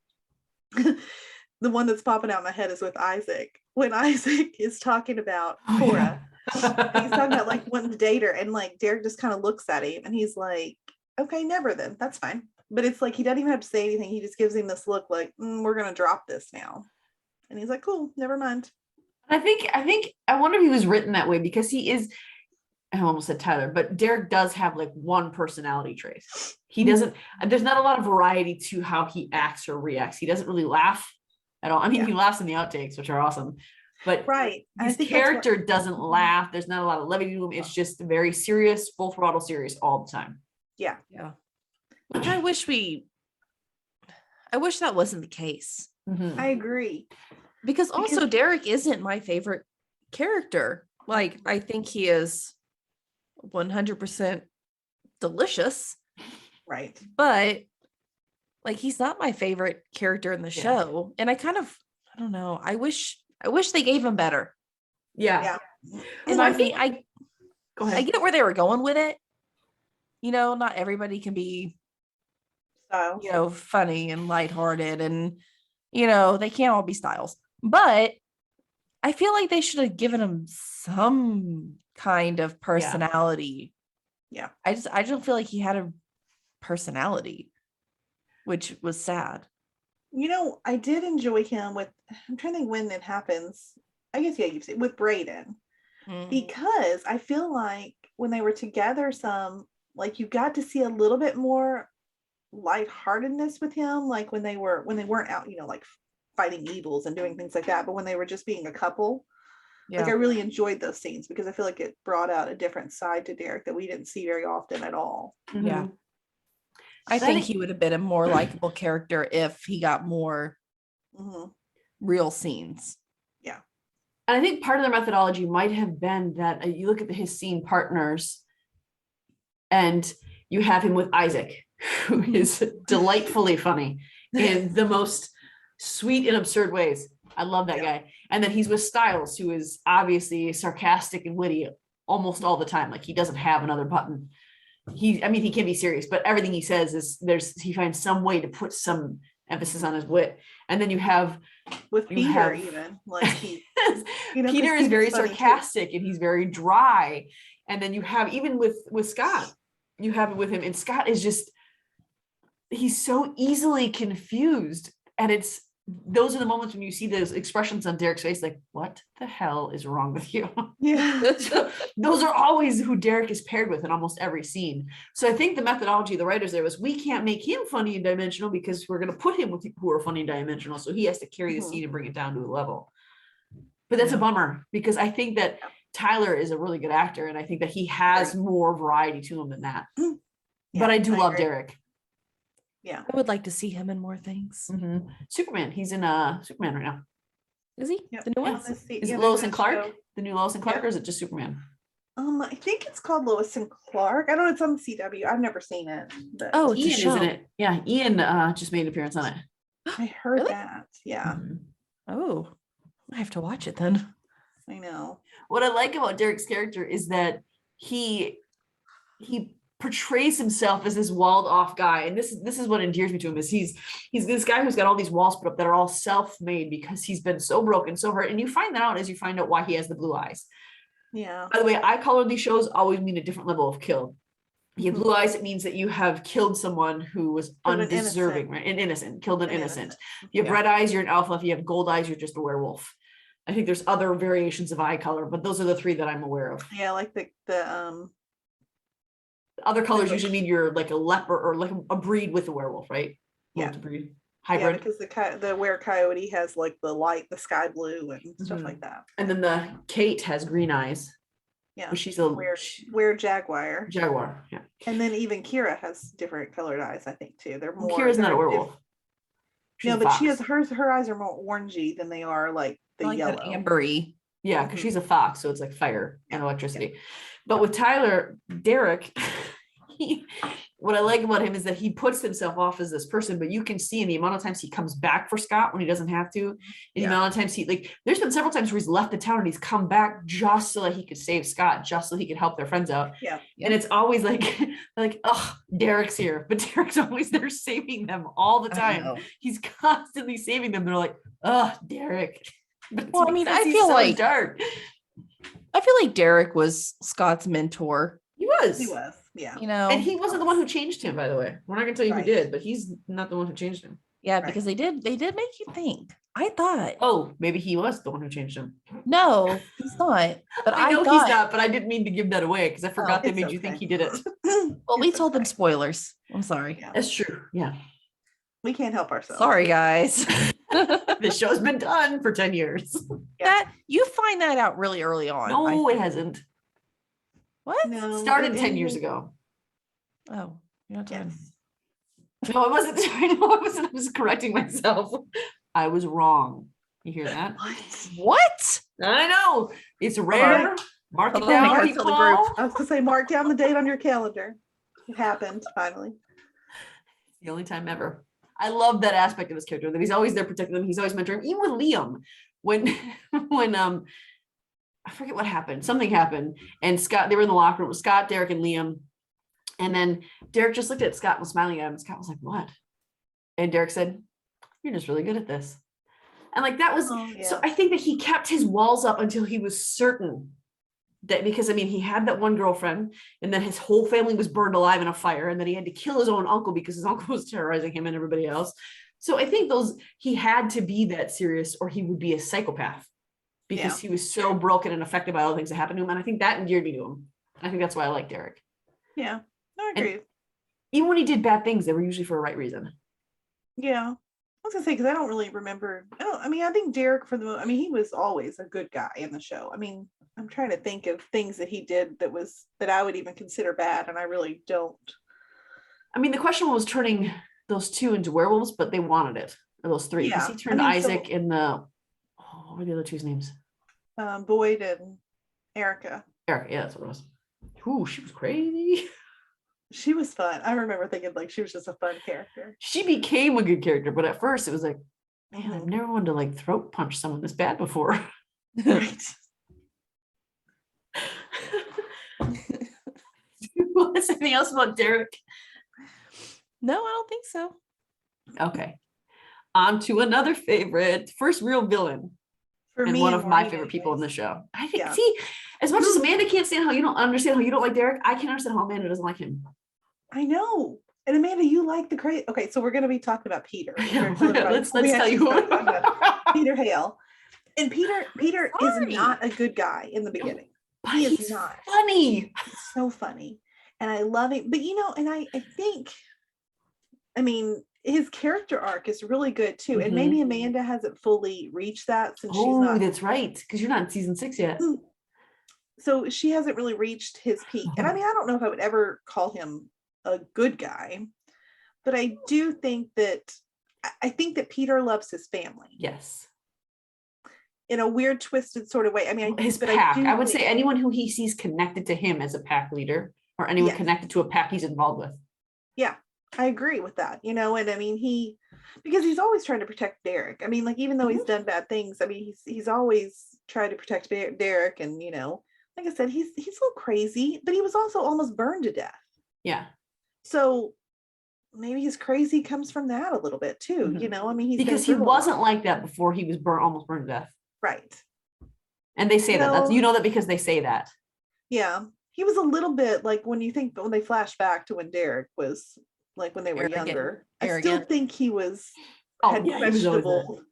the one that's popping out in my head is with Isaac. When Isaac is talking about Cora, he's talking about like wanting to date her, and like Derrick just kind of looks at him and he's like, okay, never then. That's fine. But it's like he doesn't even have to say anything. He just gives him this look like, we're gonna drop this now. And he's like, cool, never mind. I wonder if he was written that way because he is, I almost said Tyler, but Derrick does have like one personality trait. He doesn't, there's not a lot of variety to how he acts or reacts. He doesn't really laugh at all. I mean, he laughs in the outtakes, which are awesome, but right. His character doesn't laugh. There's not a lot of levity to him. It's just very serious, full throttle serious all the time. Yeah. Which I wish that wasn't the case. Mm-hmm. I agree. Because also Derrick isn't my favorite character. Like, I think he is 100% delicious. Right. But like, he's not my favorite character in the show. And I don't know. I wish they gave him better. Yeah. And I mean, Go ahead. I get where they were going with it. Not everybody can be, Stiles. funny and lighthearted, and they can't all be Stiles. But I feel like they should have given him some kind of personality. Yeah. I don't feel like he had a personality, which was sad. I did enjoy him I'm trying to think when it happens. I guess, you've seen with Brayden. Because I feel like when they were together like you got to see a little bit more lightheartedness with him, like when they weren't out, like fighting evils and doing things like that, but when they were just being a couple, like I really enjoyed those scenes because I feel like it brought out a different side to Derrick that we didn't see very often at all. Mm-hmm. Yeah. I think he would have been a more likable character if he got more real scenes. Yeah. And I think part of their methodology might have been that you look at his scene partners and you have him with Isaac, who is delightfully funny in the most sweet and absurd ways. I love that guy. And then he's with Stiles, who is obviously sarcastic and witty almost all the time. Like he doesn't have another button. He can be serious, but everything he says is he finds some way to put some emphasis on his wit. And then you have with Peter, even like Peter is very sarcastic and he's very dry. And then you have even with Scott, you have it with him, and Scott is just, he's so easily confused. And those are the moments when you see those expressions on Derrick's face, like, what the hell is wrong with you? Yeah. So those are always who Derrick is paired with in almost every scene. So I think the methodology of the writers there was, we can't make him funny and dimensional because we're going to put him with people who are funny and dimensional. So he has to carry the scene and bring it down to a level. But that's a bummer because I think that Tyler is a really good actor. And I think that he has more variety to him than that. Yeah, but I do love agree. Derrick. Yeah. I would like to see him in more things. Mm-hmm. Superman. He's in Superman right now. Is he? Yep. The new one? Is it Lois and Clark? The new Lois and Clark, or is it just Superman? I think it's called Lois and Clark. I don't know. It's on CW. I've never seen it. But Oh, it's Ian a show. is in it. Yeah, Ian just made an appearance on it. I heard Really? that. Yeah, Oh, I have to watch it then. I know. What I like about Derrick's character is that he portrays himself as this walled off guy, and this is what endears me to him, is he's this guy who's got all these walls put up that are all self-made because he's been so broken, so hurt, and you find that out as you find out why he has the blue eyes. Yeah. By the way, eye color these shows always mean a different level of kill. You have blue eyes, it means that you have killed someone who was undeserving, right? An innocent, killed an innocent. If you have red eyes, you're an alpha. If you have gold eyes, you're just a werewolf. I think there's other variations of eye color, but those are the three that I'm aware of. Yeah, like the Other colors like- usually mean you're like a leopard or like a breed with a werewolf, right? Yeah. Multi-breed, yeah, hybrid. because the were-coyote has like the sky blue and stuff Mhm. like that. And then the Kate has green eyes. Yeah, But she's a were-jaguar. jaguar. Yeah. And then even Kira has different colored eyes, I think, too. They're Well, more. Kira's not a they're werewolf. She's No, a but she has fox. her eyes are more orangey than they are like the like that yellow. ambery. Yeah, because Mhm. she's a fox, so it's like fire and Yeah, electricity. But with Derrick, what I like about him is that he puts himself off as this person, but you can see in the amount of times he comes back for Scott when he doesn't have to, in the Yeah. amount of times there's been several times where he's left the town and he's come back just so that he could save Scott, just so he could help their friends out. Yeah. And it's always like, oh, Derrick's here, but Derrick's always there saving them all the I time. know. He's constantly saving them. They're like, oh, Derrick. But it's Well, I mean, because I he's feel so like- dark. I feel like Derrick was Scott's mentor, He was. He was. Yeah. you know. And he wasn't the one who changed him, by the way. We're not gonna tell you Right. who did, but he's not the one who changed him. Yeah, Right. because they did make you think. I thought, Oh, maybe he was the one who changed him. no, he's not. But I know thought, he's not, but I didn't mean to give that away because I forgot they it's made you think okay. he did it. Well, we It's told them okay. spoilers. I'm sorry. Yeah. That's true. Yeah. We can't help ourselves. Sorry, guys. This show's been done for 10 years. Yeah. That you find that out really early on. No, it hasn't. What? No, Started it 10 years ended- ago. Oh, you're not talking. Yes. No, it wasn't. I know it wasn't. I was correcting myself. I was wrong. You hear that? What? I know. It's rare. Mark it Hold on, I down. gotta tell the group. Mccall. I was gonna say, mark down the date on your calendar. It happened finally. The only time ever. I love that aspect of his character, that he's always there protecting them. He's always mentoring. Even with Liam, when I forget what happened. Something happened, and Scott, they were in the locker room with Scott, Derrick, and Liam. And then Derrick just looked at Scott and was smiling at him. Scott was like, "What?" And Derrick said, "You're just really good at this." And like that was Oh, yeah. so I think that he kept his walls up until he was certain that, because I mean he had that one girlfriend and then his whole family was burned alive in a fire, and then he had to kill his own uncle because his uncle was terrorizing him and everybody else. So I think he had to be that serious or he would be a psychopath, because he was so broken and affected by all the things that happened to him. And I think that endeared me to him. I think that's why I like Derrick. Yeah, no, I And- agree. Even when he did bad things, they were usually for a right reason. Yeah, I was gonna say because I don't really remember. I think Derrick he was always a good guy in the show. I mean, I'm trying to think of things that he did that I would even consider bad, and I really don't. I mean, the question was turning those two into werewolves, but they wanted it. Or those three. Because Yeah, he turned I mean, Isaac in what were the other two's names? Boyd and Erica. Eric. Yeah, that's what it was. Ooh, she was crazy. She was fun. I remember thinking like she was just a fun character. She became a good character, but at first it was like, man, I've Mhm. never wanted to like throat punch someone this bad before. Right. What's anything else about Derrick? No, I don't think so. Okay. On to another favorite, first real villain, For and me, one and of my Maureen favorite people in the anyways. show. I think, Yeah. see, as much as Amanda can't stand how you don't understand how you don't like Derrick, I can understand how Amanda doesn't like him. I know. And Amanda, you like the crazy. Okay, so we're going to be talking about Peter. Yeah, Before everybody- let's we tell actually you. start talking about Peter Hale. And Peter Sorry. is not a good guy in the beginning. But He is he's not. funny. He's so funny. And I love him. But and I think, his character arc is really good too. And Mhm. maybe Amanda hasn't fully reached that since she's Oh, not. that's right. Because you're not in season 6 yet. So she hasn't really reached his peak. And I don't know if I would ever call him a good guy, but I do think that I think that Peter loves his family Yes. in a weird, twisted sort of way. His but pack. do I would say think- anyone who he sees connected to him as a pack leader, or anyone Yes. connected to a pack he's involved with. Yeah, I agree with that. Because he's always trying to protect Derrick. Even though he's done bad things, he's always tried to protect Derrick. And like I said, he's a little crazy, but he was also almost burned to death. Yeah. So maybe his crazy comes from that a little bit too. Mhm. He's been Because he through a lot. wasn't like that before he was almost burned to death. Right. And they say that. No. You know that because they say that. Yeah, he was a little bit like when they flash back to when Derrick was like when they were Arrogant. younger. I still Arrogant. think he was Oh, had yeah, he was always questionable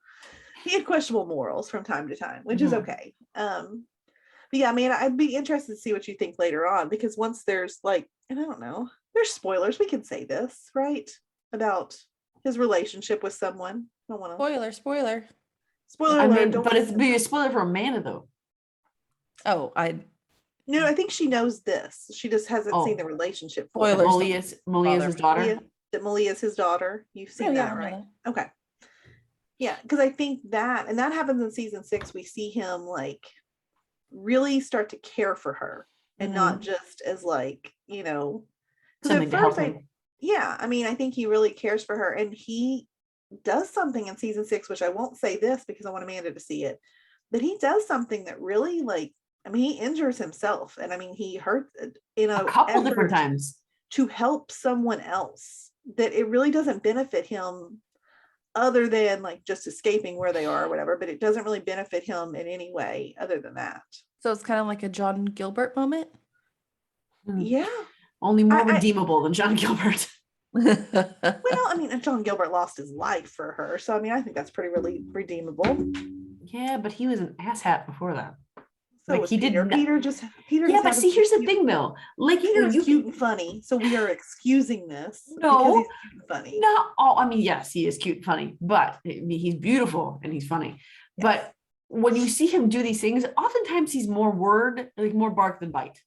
he had questionable morals from time to time, which is okay. But yeah, I mean, I'd be interested to see what you think later on, because once there's like, and I don't know, there's spoilers. We can say this, right? About his relationship with someone. I don't want to Spoiler. spoiler I alert. mean, Don't but it's listen. be a spoiler for Amanda though. Oh, No, I think she knows this. She just hasn't Oh. seen the relationship. For him. Spoilers. Malia's his daughter. Malia is his daughter. You've seen Oh, yeah, that, I know right? that. Okay. Yeah, because I think that, and that happens in season 6. We see him like really start to care for her, and not just as like, you know, because Something at to help first him. I mean, I think he really cares for her, and he does something in season 6, which I won't say this because I want Amanda to see it, but he does something that really, like, I mean, he injures himself, and I mean, he hurts in A couple different effort times. to help someone else, that it really doesn't benefit him other than like just escaping where they are or whatever, but it doesn't really benefit him in any way other than that. So it's kind of like a John Gilbert moment. Yeah. Only more I- redeemable than John Gilbert. Well, I mean, and John Gilbert lost his life for her, so I mean, I think that's pretty really redeemable. Yeah, but he was an asshat before that. So Like, was he did Peter. not- Peter just Yeah, just but happens see, to be here's the cute. thing though. Like, Peter is you cute and funny, so we are excusing this No. because he's cute and funny. not all, I mean, yes, he is cute and funny, but he's beautiful and he's funny. But when you see him do these things, oftentimes he's more more bark than bite.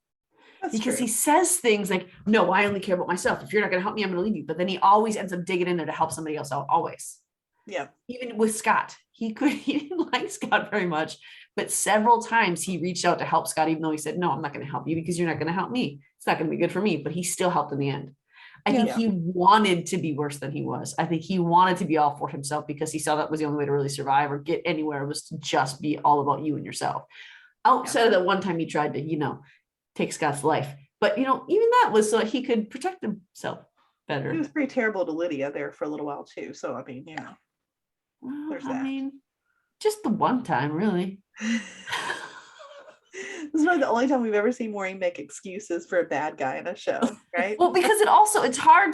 That's Because true. he says things like, no, I only care about myself. If you're not going to help me, I'm going to leave you. But then he always ends up digging in there to help somebody else out, always. Yeah. Even with Scott, he didn't like Scott very much, but several times he reached out to help Scott, even though he said, no, I'm not going to help you because you're not going to help me. It's not going to be good for me, but he still helped in the end. I think Yeah. he wanted to be worse than he was. I think he wanted to be all for himself because he saw that was the only way to really survive or get anywhere, was to just be all about you and yourself. Outside of that one time he tried to, take Scott's life. But, even that was so he could protect himself better. He was pretty terrible to Lydia there for a little while too. So I mean, Well, there's I that. mean, just the one time, really. This is probably the only time we've ever seen Maureen make excuses for a bad guy in a show, right? Well, because it's hard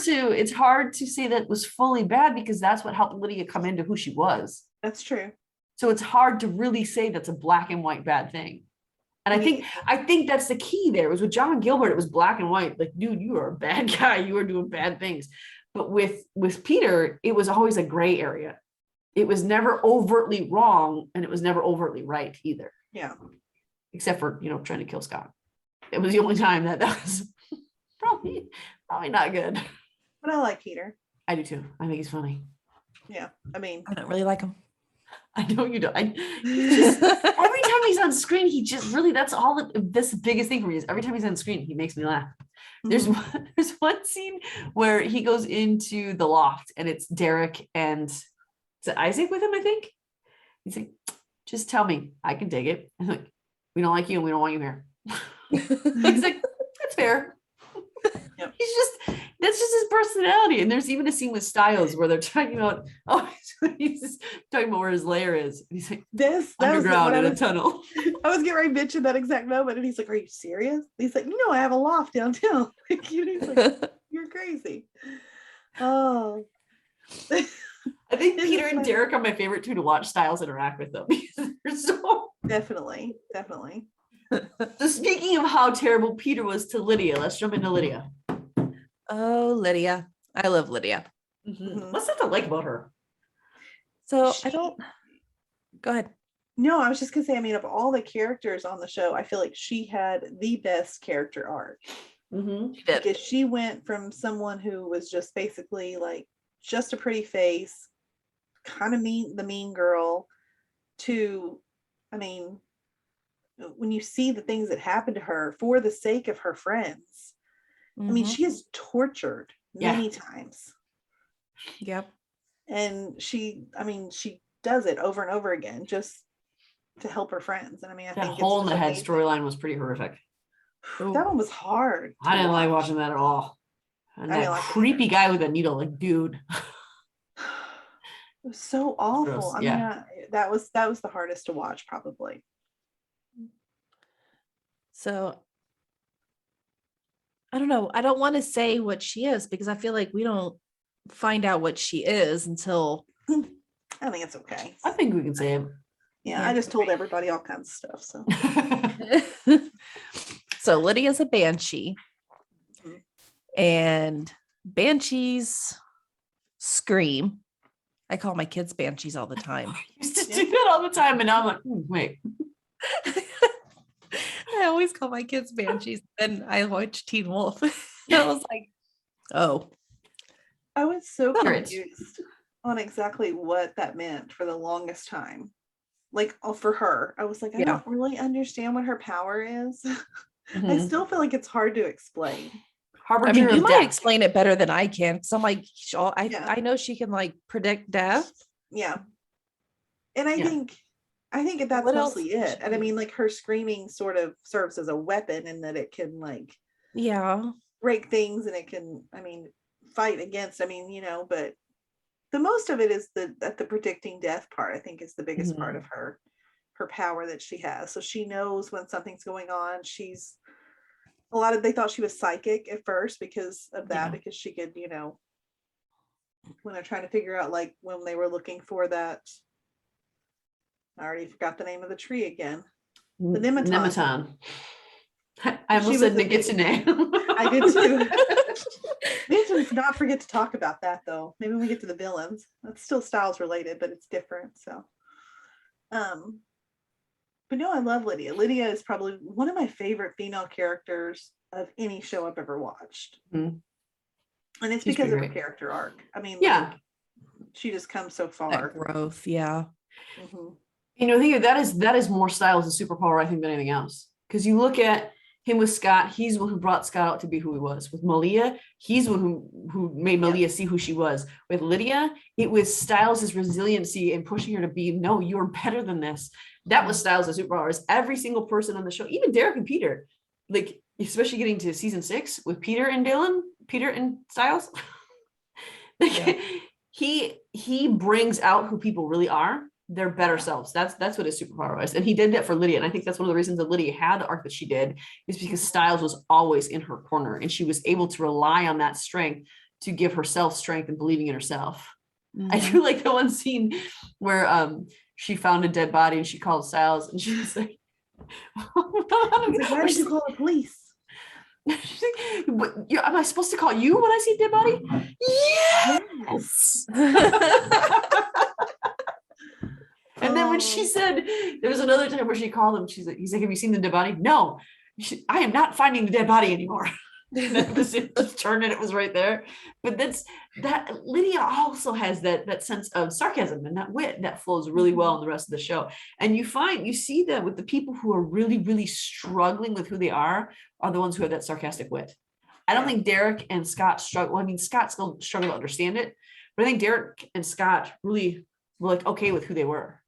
to say that it was fully bad because that's what helped Lydia come into who she was. That's true. So it's hard to really say that's a black and white bad thing. And I think that's the key there. It was with John Gilbert, it was black and white. Like, dude, you are a bad guy. You are doing bad things. But with Peter, it was always a gray area. It was never overtly wrong, and it was never overtly right either. Yeah. Except for, trying to kill Scott. It was the only time that was probably not good. But I like Peter. I do too. I think he's funny. Yeah. I mean, I don't really like him. I know you don't. Every time he's on screen, he just really, that's the biggest thing for me is every time he's on screen, he makes me laugh. There's one scene where he goes into the loft and it's Derrick and is it Isaac with him, I think? He's like, just tell me, I can take it. I'm like, we don't like you and we don't want you here. He's like, that's fair. Yep. That's just his personality. And there's even a scene with Stiles where they're talking about, he's talking about where his lair is. And he's like, underground in a tunnel. I was getting ready to mention that exact moment, and he's like, "Are you serious?" He's like, "I have a loft downtown." He's like, "You're crazy." Oh, I think Peter and Derrick are my favorite two to watch Stiles interact with them because they're so definitely. So speaking of how terrible Peter was to Lydia, let's jump into Lydia. Oh, Lydia. I love Lydia. Mhm. What's not to like about her? So go ahead. No, I was just gonna say, I mean, of all the characters on the show, I feel like she had the best character arc. She did. Because she went from someone who was just basically like just a pretty face, kind of the mean girl, to, I mean, when you see the things that happened to her for the sake of her friends, I mean, she is tortured many times. Yep. And she does it over and over again just to help her friends. And I mean, I That think hole in it's the head amazing. storyline was pretty horrific. That one was hard. I didn't like watching that at all. And I that didn't like it creepy guy with a needle, like, dude. It was so awful. Gross, I mean, that was the hardest to watch, probably. So I don't know. I don't want to say what she is because I feel like we don't find out what she is until I think it's okay. I think we can say it. Yeah, Yeah. I just told everybody all kinds of stuff. So So Lydia's a banshee, Mhm. and banshees scream. I call my kids banshees all the time. I used to do that all the time, and now I'm like, wait. I always call my kids banshees. Then I watched Teen Wolf. I was like, oh, I was so Alright. confused on exactly what that meant for the longest time. Like for her, I was like, I Yeah. don't really understand what her power is. I Mhm. still feel like it's hard to explain. I Harbinger mean, you of might death. explain it better than I can. Because I'm like, Yeah. I know she can like predict death. Yeah. And I Yeah. think that's What else mostly does it. she And I do? mean, like her screaming sort of serves as a weapon in that it can like Yeah. break things and it can, I mean, fight against, I mean, but the most of it is the predicting death part, I think is the biggest part of her power that she has. So she knows when something's going on. They thought she was psychic at first because of that, Yeah. because she could, when they're trying to figure out like when they were looking for that, I already forgot the name of the tree again. The Nemeton. I She almost was said the Nigitsune. I did too. We need to not forget to talk about that though. Maybe when we get to the villains. That's still Stiles related, but it's different. So but no, I love Lydia. Lydia is probably one of my favorite female characters of any show I've ever watched. Mhm. And it's She's because of pretty her great. character arc. I mean, Yeah. like, she just comes so That far. growth. Yeah. Mhm. I think that is more Styles' superpower, I think, than anything else. Because you look at him with Scott, he's the one who brought Scott out to be who he was. With Malia, he's the one who made Malia see who she was. With Lydia, it was Styles' resiliency and pushing her to be, no, you're better than this. That was Styles' superpowers. Every single person on the show, even Derrick and Peter, like especially getting to season 6 with Peter and Styles. Like, Yeah. he brings out who people really are, their better selves. That's what his superpower is, and he did that for Lydia. And I think that's one of the reasons that Lydia had the arc that she did, is because Styles was always in her corner, and she was able to rely on that strength to give herself strength and believing in herself. I Mhm. do like the one scene where she found a dead body and she called Styles, and she was like, He's like, why did you call the police? she's like, am I supposed to call you when I see a dead body? Yes. And then when she said, there was another time where she called him, he's like, have you seen the dead body? No, I am not finding the dead body anymore. That was it, just turned and it was right there. But that Lydia also has that sense of sarcasm and that wit that flows really well in the rest of the show. And you see that with the people who are really, really struggling with who they are the ones who have that sarcastic wit. I don't think Derrick and Scott struggle. I mean, Scott still struggled to understand it, but I think Derrick and Scott really were like okay with who they were.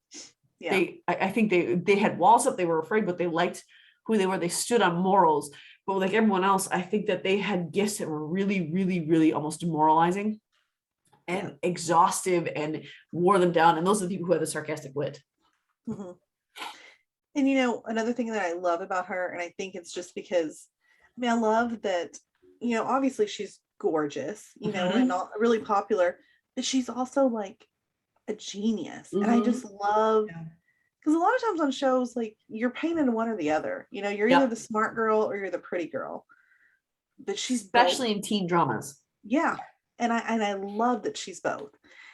Yeah. I think they had walls up, they were afraid, but they liked who they were. They stood on morals. But like everyone else, I think that they had gifts that were really, really, really almost demoralizing and exhaustive and wore them down. And those are the people who had the sarcastic wit. Mhm. And another thing that I love about her, and I think it's just because, I mean, I love that, obviously she's gorgeous, and not really popular, but she's also like a genius. And I just love, because a lot of times on shows, like you're painted one or the other, you're either the smart girl or you're the pretty girl, but she's especially both. in teen dramas. Yeah. And I love that she's both.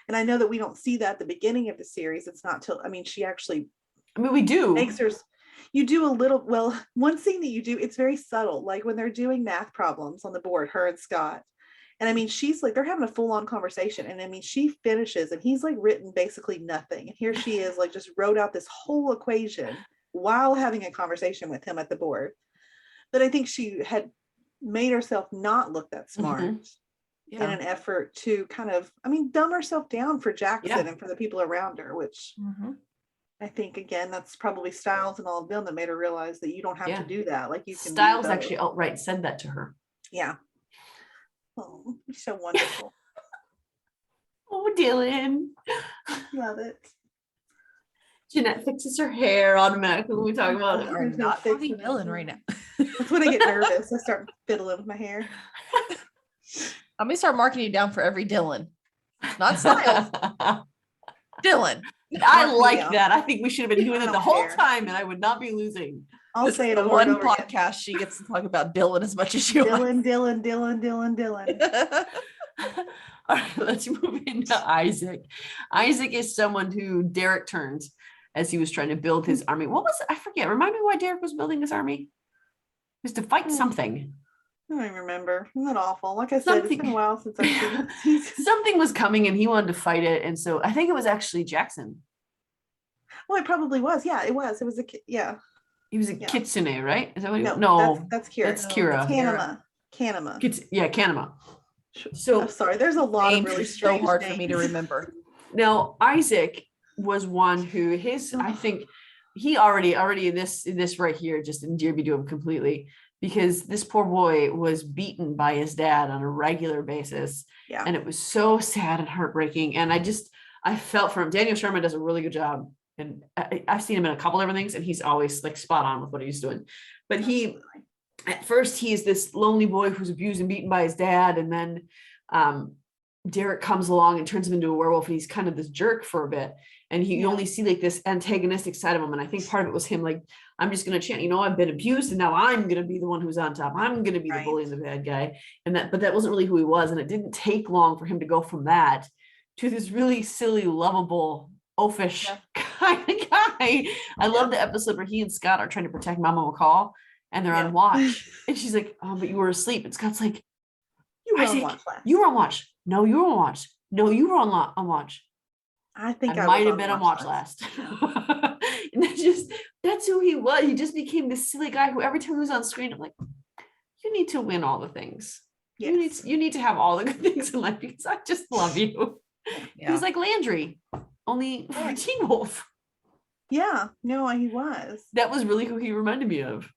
And I know that we don't see that at the beginning of the series. It's not till, I mean, she actually, we do. You do a little, well, one scene that you do, it's very subtle. Like when they're doing math problems on the board, her and Scott. And I mean, she's like, they're having a full on conversation. And I mean, she finishes and he's like written basically nothing. And here she is, like just wrote out this whole equation while having a conversation with him at the board. But I think she had made herself not look that smart in an effort to kind of, I mean, dumb herself down for Jackson and for the people around her, which I think, again, that's probably Stiles and all of them that made her realize that you don't have to do that. Like you can. Stiles actually outright said that to her. Yeah. Oh, you're so wonderful. Oh, Dylan. Love it. Jeanette fixes her hair automatically when we talk about it. We're not talking Dylan right now. That's when I get nervous. I start fiddling with my hair. I'm gonna start marking you down for every Dylan. Not Stiles. Dylan. I Mark me like out. that. I think we should have been doing I it the don't whole care. time, and I would not be losing. I'll This say is it the over and one over again. podcast she gets to talk about Dylan as much as she Dylan, Dylan, Dylan, Dylan, Dylan. wants. All right, let's move into Isaac. Isaac is someone who Derrick turned as he was trying to build his army. What was I forget? Remind me why Derrick was building his army. It was to fight something. I don't even remember. Isn't that awful? Like I said, it's been a while since I've seen the season. Something was coming and he wanted to fight it. And so I think it was actually Jackson. Well, it probably was. Yeah, it was. It was yeah. He was a Yeah. Kitsune, right? Is that what he was? No, No, that's Kira. that's Kira. Kanema. Kanema. Yeah, Kanema. So So I'm sorry. There's a lot of Names really are so strange hard names. for me to remember. now Isaac was one who I think he already in this right here just endeared me to him completely, because this poor boy was beaten by his dad on a regular basis. Yeah. And it was so sad and heartbreaking. And I felt for him. Daniel Sherman does a really good job. And I've seen him in a couple different things, and he's always like spot on with what he's doing. But at first he's this lonely boy who's abused and beaten by his dad. And then Derrick comes along and turns him into a werewolf, and he's kind of this jerk for a bit. And you only see like this antagonistic side of him. And I think part of it was him like, I'm just going to chant, I've been abused, and now I'm going to be the one who's on top. I'm going to be the bully and the bad guy. But that wasn't really who he was. And it didn't take long for him to go from that to this really silly, lovable, oafish kind of guy. I love the episode where he and Scott are trying to protect Mama Mccall, and they're on watch. And she's like, oh, but you were asleep. And Scott's like, You were on Isaac, watch last. you were on watch. No, you were on watch. No, you were on watch. I think I might have been on watch last. And that's who he was. He just became this silly guy who every time he was on screen, I'm like, you need to win all the things. Yes. You need to have all the good things in life, because I just love you. Yeah. He was like Landry, only for Teen Wolf. Yeah, no, he was. That was really who he reminded me of.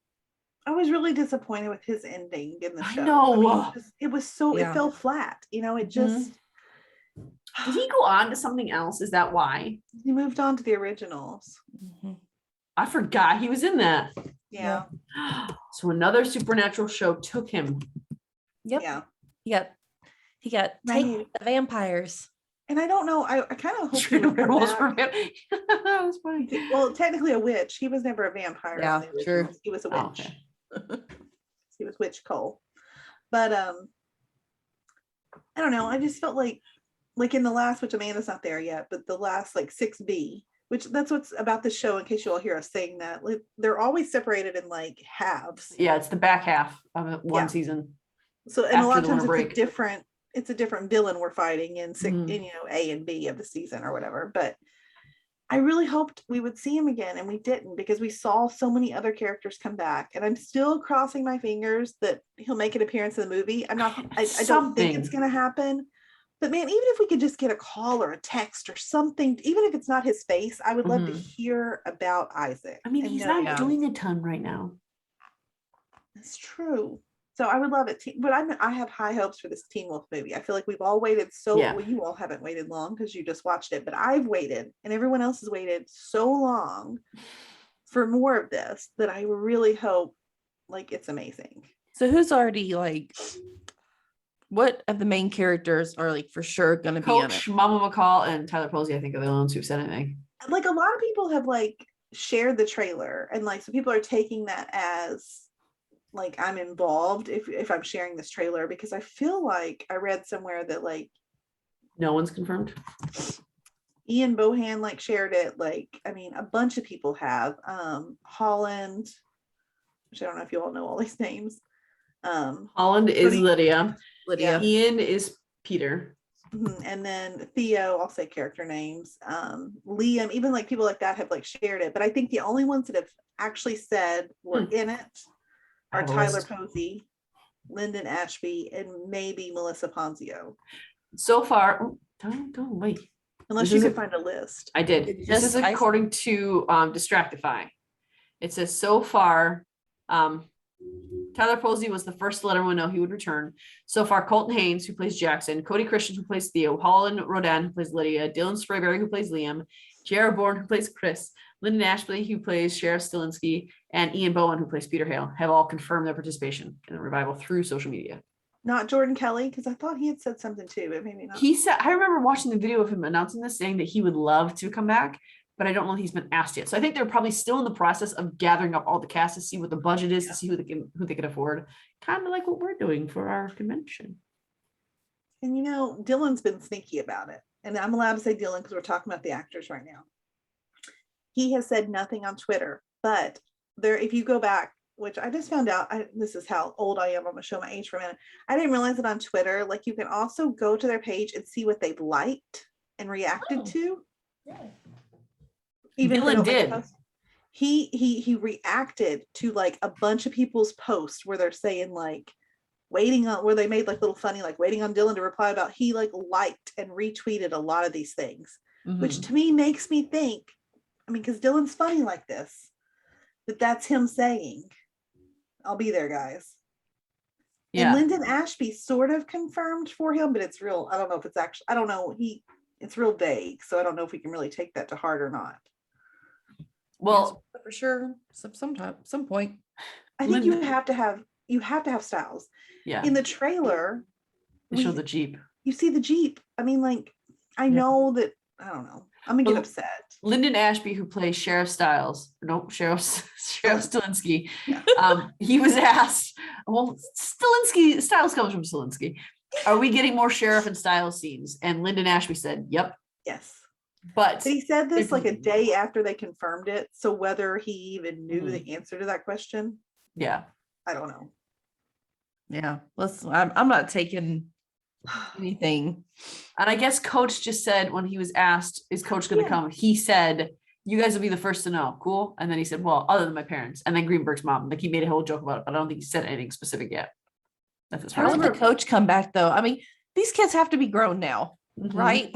I was really disappointed with his ending in the I show. know. It was so, it fell flat. It just. Did he go on to something else? Is that why? He moved on to the originals. Mhm. I forgot he was in that. Yeah. So another supernatural show took him. Yep. Yeah. He got Right. taken by the vampires. And I don't know. I kind of hope he Training would come werewolves back. that was funny. Well, technically a witch. He was never a vampire. in Yeah, the true. originals. He was a witch. Oh, okay. He was witch Cole. But I don't know. I just felt like in the last, which Amanda's not there yet, but the last like 6B, which that's what's about the show, in case you all hear us saying that, like, they're always separated in like halves. Yeah, it's the back half of one Yeah. season. So and a lot after of the times winter it's a different villain we're fighting in Mhm. in A and B of the season or whatever. But I really hoped we would see him again, and we didn't, because we saw so many other characters come back, and I'm still crossing my fingers that he'll make an appearance in the movie. I don't think it's Something. going to happen. But man, even if we could just get a call or a text or something, even if it's not his face, I would love to hear about Isaac. I mean, and he's know not him. doing a ton right now. That's true. So I would love it. But I have high hopes for this Teen Wolf movie. I feel like we've all waited Yeah. well, you all haven't waited long because you just watched it, but I've waited, and everyone else has waited so long for more of this that I really hope like it's amazing. So who's already like, what of the main characters are like for sure going to be in it? Coach, Mama McCall, and Tyler Posey, I think, are the only ones who've said anything. Like a lot of people have like shared the trailer, and like so people are taking that as like I'm involved if I'm sharing this trailer, because I feel like I read somewhere that like No one's confirmed. Ian Bohan like shared it. Like, I mean, a bunch of people have. Holland, which I don't know if you all know all these names. Holland is Lydia. Lydia. Ian is Peter. And then Theo, I'll say character names. Liam, even like people like that have like shared it. But I think the only ones that have actually said we're in it are Tyler Posey, Lyndon Ashby, and maybe Melissa Ponzio. So far, don't wait. Unless This you is could find a list. I did. This is according to Distractify. It says so far, Tyler Posey was the first to let everyone know he would return. So far, Colton Haynes, who plays Jackson, Cody Christian, who plays Theo, Holland Rodan, who plays Lydia, Dylan Sprayberry, who plays Liam, Jared Bourne, who plays Chris, Lyndon Ashby, who plays Sheriff Stalinski, and Ian Bowen, who plays Peter Hale, have all confirmed their participation in the revival through social media. Not Jordan Kelly, because I thought he had said something too, but maybe not. He said, I remember watching the video of him announcing this, saying that he would love to come back, but I don't know if he's been asked yet. So I think they're probably still in the process of gathering up all the cast to see what the budget is, to see who they can afford. Kind of like what we're doing for our convention. And you know, Dylan's been sneaky about it. And I'm allowed to say Dylan because we're talking about the actors right now. He has said nothing on Twitter, but there, if you go back, which I just found out, this is how old I am. I'm gonna show my age for a minute. I didn't realize that on Twitter, like you can also go to their page and see what they've liked and reacted to. Even if they Dylan don't make a did. post. He reacted to like a bunch of people's posts where they're saying like waiting on, where they made like little funny like waiting on Dylan to reply about. He like liked and retweeted a lot of these things, which to me makes me think, I mean, because Dylan's funny like this, that's him saying, I'll be there, guys. Yeah. And Lyndon Ashby sort of confirmed for him, but it's real. I don't know if it's actually, I don't know. It's real vague. So I don't know if we can really take that to heart or not. Well, Yes, for sure. Some point. I think Lyndon- you have to have Stiles. yeah. In the trailer, They show the Jeep. you see the Jeep. I mean, like, I know that, I don't know. I'm gonna get upset. Lyndon Ashby, who plays Sheriff Stiles, Sheriff Stalinski, Yeah. he was asked, well, Stiles comes from Stalinski. Are we getting more Sheriff and Stiles scenes? And Lyndon Ashby said, yep. Yes. But But he said this like a Mhm. day after they confirmed it. So whether he even knew Mhm. the answer to that question, yeah. I don't know. Yeah. I'm not taking anything. And I guess Coach just said when he was asked, is Coach going to Yeah. come? He said, you guys will be the first to know. Cool. And then he said, well, other than my parents. And then Greenberg's mom. Like he made a whole joke about it, but I don't think he said anything specific yet. That's as far How as would the coach come back though? I mean, these kids have to be grown now, Mhm. right?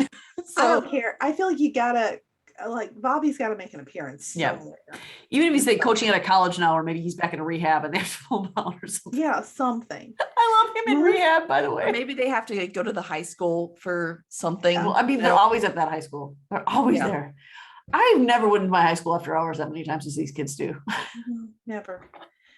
I don't care. I feel like you gotta, like, Bobby's gotta make an appearance Yeah. somewhere. Even if he's like coaching at a college now, or maybe he's back in a rehab and they have to pull him out or something. Yeah, something. I love him in Melissa- rehab, by the Or way. maybe they have to go to the high school for something. Well, I mean, they're always at that high school. They're always Yeah. there. I never went to my high school after hours that many times as these kids do. Never.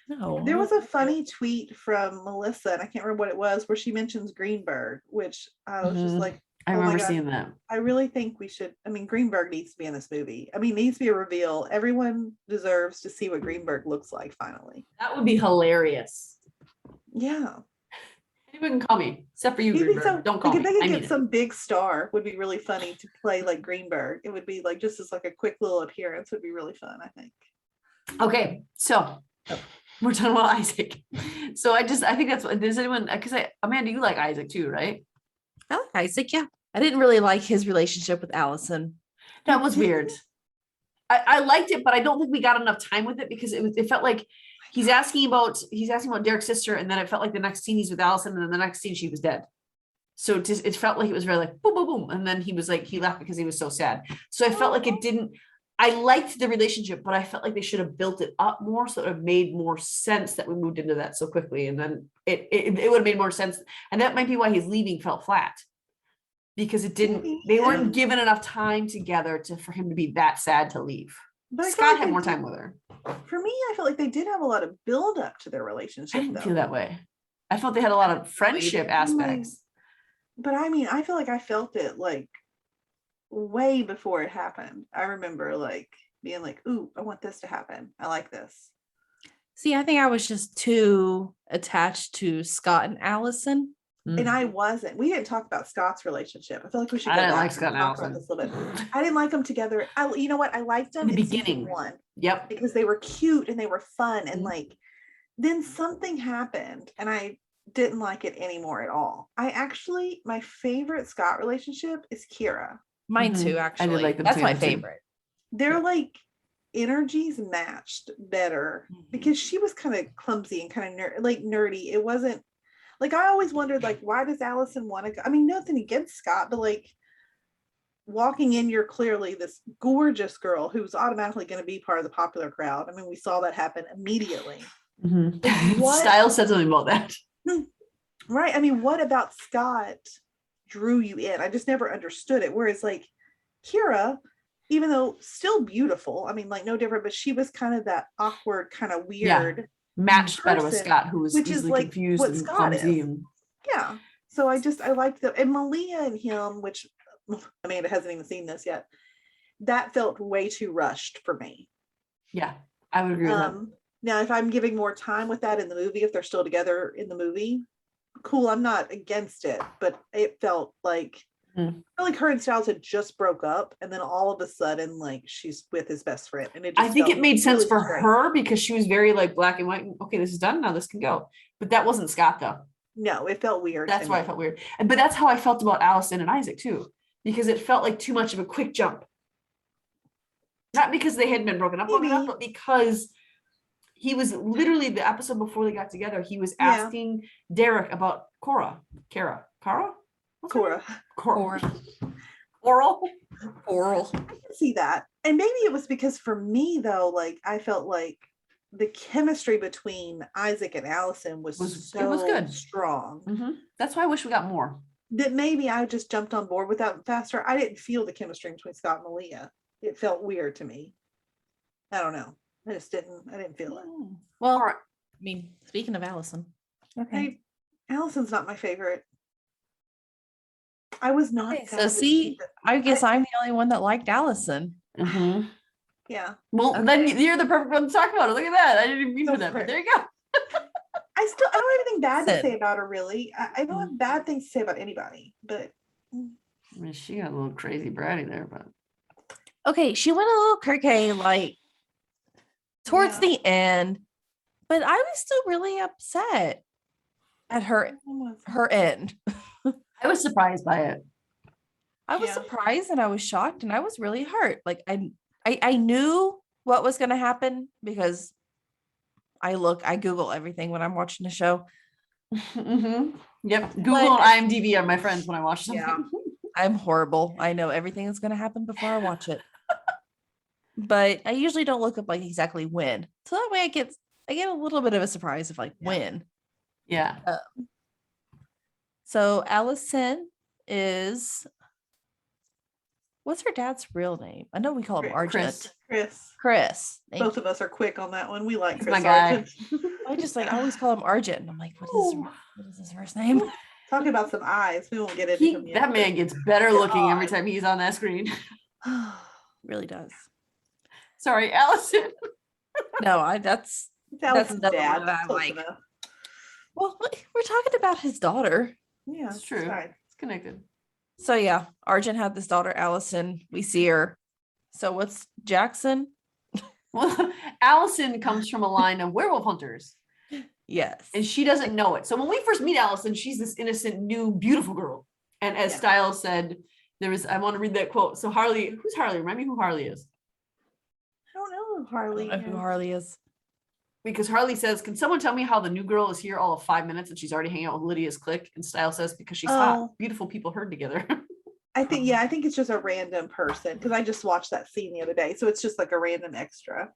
No. There was a funny tweet from Melissa, and I can't remember what it was, where she mentions Greenberg, which I was just Mhm. like, I Oh my remember God. seeing that. I really think we should. I mean, Greenberg needs to be in this movie. I mean, needs to be a reveal. Everyone deserves to see what Greenberg looks like finally. That would be hilarious. Yeah. Anyone can call me, except for you, Maybe Greenberg. Don't call like, me. if they I could mean get it. some big star, would be really funny to play like Greenberg. It would be like just as like a quick little appearance would be really fun, I think. Okay, so we're talking about Isaac. So I think that's what, does anyone, because Amanda, you like Isaac too, right? I like Isaac, yeah. I didn't really like his relationship with Allison. That was weird. I liked it, but I don't think we got enough time with it because it felt like he's asking about Derrick's sister, and then it felt like the next scene he's with Allison, and then the next scene she was dead. So it felt like it was very like boom, boom, boom. And then he was like, he left because he was so sad. So I felt like it didn't, I liked the relationship, but I felt like they should have built it up more so it would have made more sense that we moved into that so quickly. And then it would have made more sense. And that might be why his leaving felt flat. Because they weren't given enough time together for him to be that sad to leave. But I feel Scott like had they more did- time with her. For me, I felt like they did have a lot of build up to their I relationship. didn't though. feel that way. I felt they had a lot of friendship aspects. But I mean, I feel like I felt it like way before it happened. I remember like being like, ooh, I want this to happen. I like this. See, I think I was just too attached to Scott and Allison. And I wasn't. We didn't talk about Scott's relationship. I feel like we should I go didn't back like Scott and talk about Allison. this a little bit. I didn't like them together. You know what? I liked them In the season beginning. 1 Yep. because they were cute and they were fun. And Mhm. like, then something happened and I didn't like it anymore at all. My favorite Scott relationship is Kira. Mine Mhm. too, I actually. did like them That's my together, too. favorite. Their like energies matched better because she was kind of clumsy and kind of nerdy. It wasn't like, I always wondered like, why does Allison want to go? I mean, nothing against Scott, but like walking in, you're clearly this gorgeous girl who's automatically going to be part of the popular crowd. I mean, we saw that happen immediately. Mhm. What- Stiles said something about that. Right. I mean, what about Scott drew you in? I just never understood it. Whereas like Kira, even though still beautiful, I mean, like no different, but she was kind of that awkward, kind of weird. Matched better with person, Scott, who was which is easily like confused what and Scott clumsy. is. And Yeah. So I liked the, and Malia and him, which Amanda hasn't even seen this yet. That felt way too rushed for me. Yeah, I would agree with that. Now, if I'm giving more time with that in the movie, if they're still together in the movie, cool. I'm not against it, but it felt like I feel like her and Stiles had just broke up, and then all of a sudden, like she's with his best friend, and it just I think felt it made sense really for strange. her because she was very like black and white. Okay, this is done now. This can go. But that wasn't Scott though. No, it felt weird. That's to why I me. felt weird. But that's how I felt about Allison and Isaac too, because it felt like too much of a quick jump. Not because they hadn't been broken up long enough, Maybe. but because he was literally the episode before they got together. He was Yeah. asking Derrick about Cora. What's her name? Cora. Oral. I can see that. And maybe it was because for me though, like I felt like the chemistry between Isaac and Allison was It was good. strong. Mm-hmm. That's why I wish we got more. That maybe I just jumped on board with that faster. I didn't feel the chemistry between Scott and Malia. It felt weird to me. I don't know. I didn't feel it. Well, All right. I mean, speaking of Allison, okay. Hey, Allison's not my favorite. I was not. Okay, sad so that see, she- I guess I'm the only one that liked Allison. Mm-hmm. yeah. Well, then you're the perfect one to talk about it. Look at that. I didn't even mean Go for that, for but it. there you go. I don't have anything bad to Listen. say about her, really. I don't have bad things to say about anybody, but I mean, she got a little crazy bratty there, but Okay, she went a little croquet like towards Yeah. the end, but I was still really upset at her end. I was surprised by it. I was Yeah. surprised and I was shocked and I was really hurt. Like I knew what was going to happen because I Google everything when I'm watching the show. Mm-hmm. Yep. Google and IMDb are my friends when I watch something. Yeah. I'm horrible. I know everything that's going to happen before I watch it. But I usually don't look up like exactly when. So that way I get a little bit of a surprise of like when. Yeah. So Allison is, what's her dad's real name? I know we call him Argent. Chris. Thank Both you. of us are quick on that one. We like He's Chris my guy. Argent. I just like always call him Argent. And I'm like, what is his first name? Talking about some eyes. We won't get into him yet. That man gets better looking every God. time he's on that screen. Really does. Sorry, Allison. No, that's Allison's another dad. one that I Close like. enough. Well, we're talking about his daughter. Yeah, It's true. fine. It's connected. So yeah, Argent had this daughter, Allison. We see her. So what's Jackson? Well, Allison comes from a line of werewolf hunters, Yes. and she doesn't know it. So when we first meet Allison, she's this innocent, new, beautiful girl. And as Yeah. Stiles said, I want to read that quote. So who's Harley? Remind me who Harley is. I don't know who I Harley don't know who is. Harley is. Because Harley says, "Can someone tell me how the new girl is here all of 5 minutes and she's already hanging out with Lydia's clique?" And Stiles says, "Because she's hot. Oh. Beautiful people herd together." I think it's just a random person because I just watched that scene the other day. So it's just like a random extra.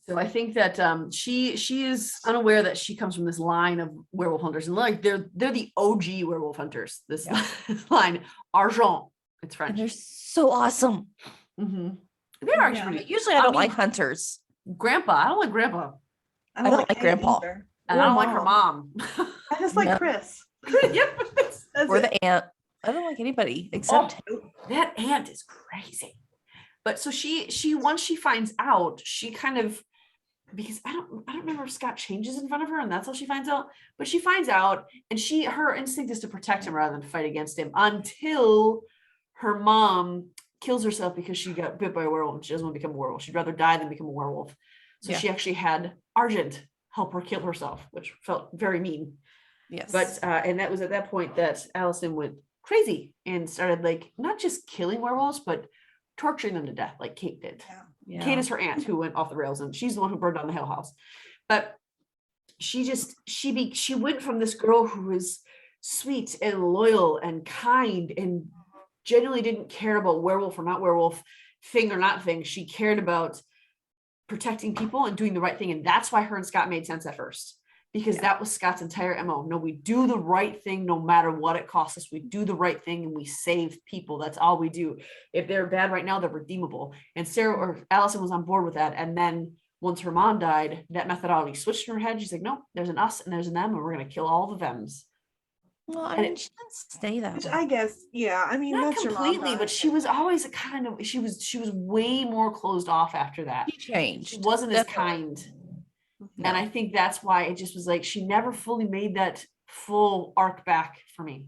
So I think that she is unaware that she comes from this line of werewolf hunters, and like they're the OG werewolf hunters. This line, Argent, it's French. And they're so awesome. Mm-hmm. They are Yeah. actually. Usually I don't like hunters. Grandpa. I don't like Grandpa, I don't like Kate Grandpa. either. and Or I don't like her Mom. mom. I just like No. Chris. Yep. That's Or it. the aunt. I don't like anybody except That aunt is crazy. But so she once she finds out, she kind of, because I don't remember if Scott changes in front of her and that's how she finds out, but she finds out and her instinct is to protect him rather than fight against him until her mom kills herself because she got bit by a werewolf and she doesn't want to become a werewolf. She'd rather die than become a werewolf. So Yeah. she actually had Argent help her kill herself, which felt very mean. yes. But and that was at that point that Allison went crazy and started like not just killing werewolves, but torturing them to death, like Kate did. Yeah. Kate is her aunt who went off the rails, and she's the one who burned down the Hill House. But she went from this girl who was sweet and loyal and kind and genuinely didn't care about werewolf or not werewolf, thing or not thing. She cared about protecting people and doing the right thing, and that's why her and Scott made sense at first. Because that was Scott's entire MO. No, we do the right thing no matter what it costs us. We do the right thing and we save people. That's all we do. If they're bad right now, they're redeemable. And Sarah or Allison was on board with that. And then once her mom died, that methodology switched in her head. She's like, no, there's an us and there's an them, and we're going to kill all the thems. Well, I And mean, she didn't stay that Which way. I guess, yeah. I mean, not that's your mom. completely, not but she was always a kind of she was way more closed off after that. She changed. She wasn't as Definitely. kind. Mhm. No. And I think that's why it just was like she never fully made that full arc back for me.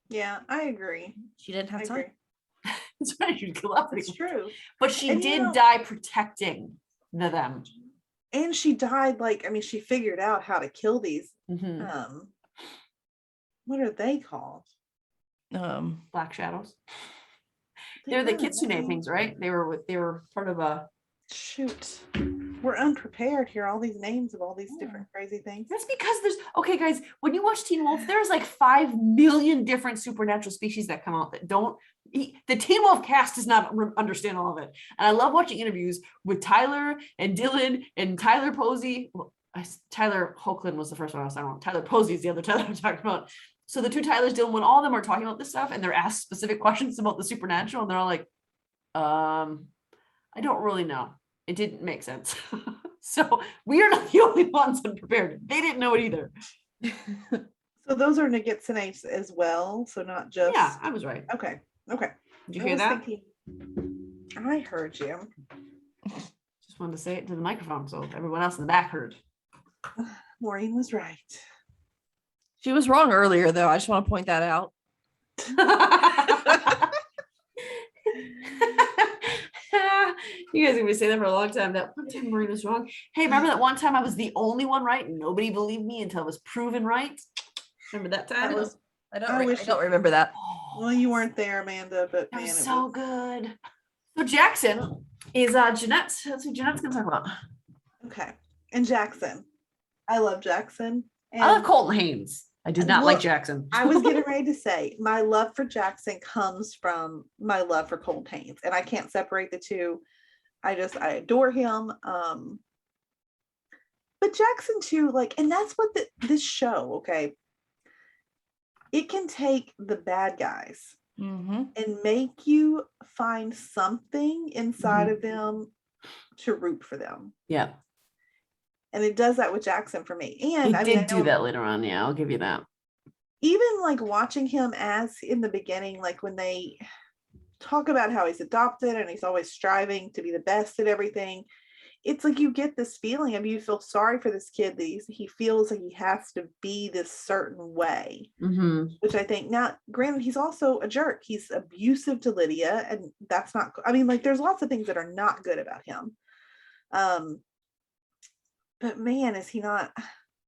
Yeah, I agree. She didn't I have time. agree. That's why you go up. It's true. But she And, you did know- die protecting them. And she died like, I mean, she figured out how to kill these. Mhm. What are they called? Black shadows. They They're the got a kitsune name. things, right? They were part of a. Shoot. We're unprepared here. All these names of all these different crazy things. That's because there's okay, guys. When you watch Teen Wolf, there's like 5 million different supernatural species that come out that don't. The Teen Wolf cast does not understand all of it, and I love watching interviews with Tyler and Dylan and Tyler Posey. Well, Tyler Hoechlin was the first one I was talking about. Tyler Posey is the other Tyler I'm talking about. So the two Tylers, Dylan, when all of them are talking about this stuff and they're asked specific questions about the supernatural, and they're all like, I don't really know. It didn't make sense. So we are not the only ones unprepared. They didn't know it either. So those are Nagitsune as well. So not just. Yeah, I was right. Okay. Okay. Did you I hear was that? thinking- I heard you. Just wanted to say it to the microphone so everyone else in the back heard. Maureen was right. She was wrong earlier, though. I just want to point that out. You guys are gonna be saying that for a long time. That one time Maureen was wrong. Hey, remember that one time I was the only one right and nobody believed me until it was proven right? Remember that time? That was, I I wish don't remember that. well, you weren't there, Amanda, but That man, was it so was good. So Jackson is Jeanette. That's who Jeanette's gonna talk about. okay. And Jackson. I love Jackson. And I love Colton Haynes. I did not Well, like Jackson. I was getting ready to say my love for Jackson comes from my love for Colt Haynes, and I can't separate the two. I adore him. But Jackson too, like, and that's what this show, okay. It can take the bad guys Mm-hmm. and make you find something inside of them to root for them. Yeah. And it does that with Jackson for me. He And I mean, I did do know that later on. Yeah, I'll give you that. even like watching him as in the beginning, like when they talk about how he's adopted and he's always striving to be the best at everything, it's like you get this feeling of you feel sorry for this kid that he feels like he has to be this certain way, which I think now, granted, he's also a jerk. He's abusive to Lydia, and that's not, I mean, like there's lots of things that are not good about him. But man, is he not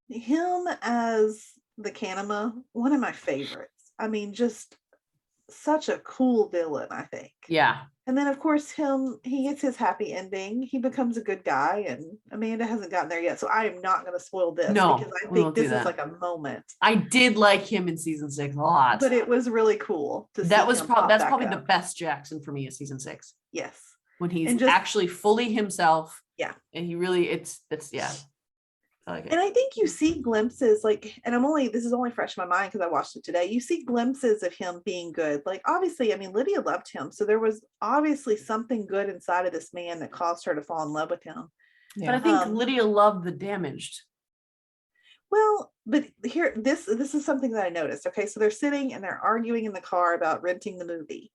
him as the Kanema, one of my favorites. I mean, just such a cool villain, I think. Yeah. And then of course he gets his happy ending. He becomes a good guy, and Amanda hasn't gotten there yet. So I am not going to spoil this No, because I we think won't do this is that. like a moment. I did like him in season 6 a lot. But it was really cool to that see was him probably pop that's back probably the up. best Jackson for me is season 6. Yes. When he's And just- actually fully himself. Yeah. And he really it's yeah. I like it. And I think you see glimpses, like, and this is only fresh in my mind because I watched it today. You see glimpses of him being good. Like, obviously, I mean, Lydia loved him. So there was obviously something good inside of this man that caused her to fall in love with him. But I think Lydia loved the damaged. Well, but here, this is something that I noticed. Okay, so they're sitting and they're arguing in the car about renting the movie.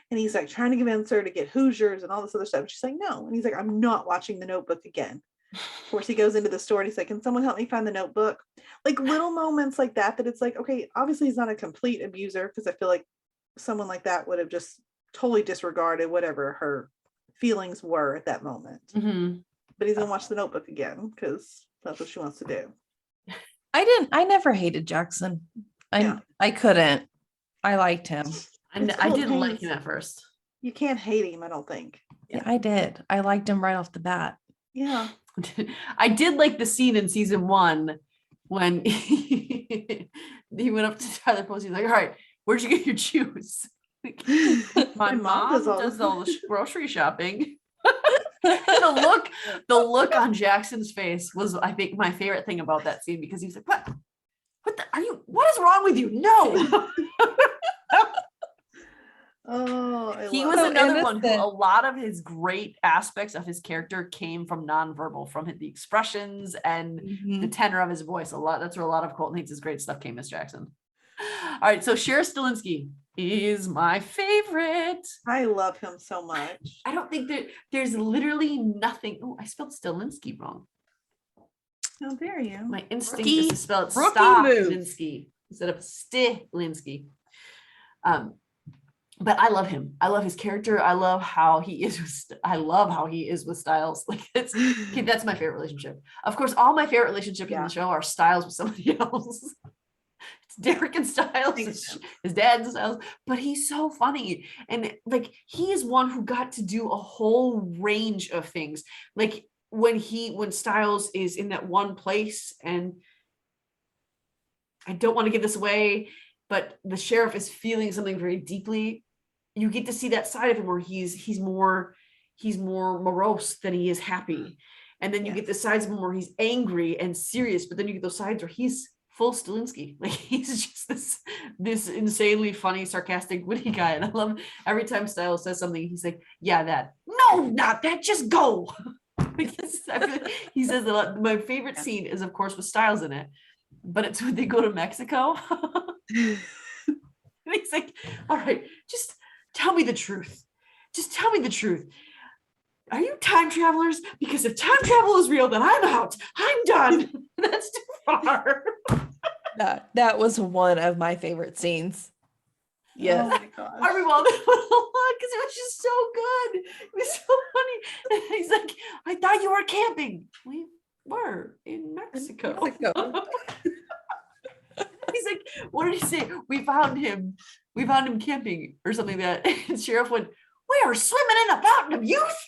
And he's like trying to convince her to get Hoosiers and all this other stuff. And she's like, no. And he's like, I'm not watching The Notebook again. Of course, he goes into the store and he's like, can someone help me find The Notebook? Like little moments like that it's like, okay, obviously he's not a complete abuser, because I feel like someone like that would have just totally disregarded whatever her feelings were at that moment. But he's gonna watch The Notebook again because that's what she wants to do. I never hated Jackson. I couldn't. I liked him. I Colt didn't like Haynes. him at first. You can't hate him, I don't think. Yeah, I did. I liked him right off the bat. Yeah. I did like the scene in season 1 when he went up to Tyler Posey. He's like, all right, where'd you get your shoes? Like, my mom does all the grocery shopping. the look on Jackson's face was, I think, my favorite thing about that scene, because he's like, what is wrong with you? No. Oh, He love was it. another one who innocent. a lot of his great aspects of his character came from nonverbal, from the expressions and the tenor of his voice. That's where a lot of Colton Haynes' great stuff came as Jackson. right, so Sheriff Stalinski is my favorite. I love him so much. I don't think that there's literally nothing. Oh, I spelled Stalinski wrong. How dare you? My instinct is to spell it Rookie move. Stalinski instead of Stilinski. But I love him. I love his character. I love how he is. I love how he is with Stiles. Like that's my favorite relationship. Of course, all my favorite relationships in the show are Stiles with somebody else. It's Derrick and Stiles. His dad and Stiles. But he's so funny, and like he is one who got to do a whole range of things. Like when Stiles is in that one place, and I don't want to give this away, but the sheriff is feeling something very deeply. You get to see that side of him where he's more morose than he is happy. And then you get the sides of him where he's angry and serious, but then you get those sides where he's full Stalinski. Like he's just this insanely funny, sarcastic, witty guy. And I love every time Stiles says something, he's like, yeah, that. No, not that, just go. Because I feel like he says a lot. My favorite scene is, of course, with Stiles in it, but it's when they go to Mexico. And he's like, all right, just tell me the truth. Just tell me the truth. Are you time travelers? Because if time travel is real, then I'm out. I'm done. That's too far. That was one of my favorite scenes. Yes. Oh my gosh. I rewound it a lot because it was just so good. It was so funny. And he's like, I thought you were camping. We were in Mexico. He's like, what did he say? We found him camping or something like that. And Sheriff went, we are swimming in a fountain of youth.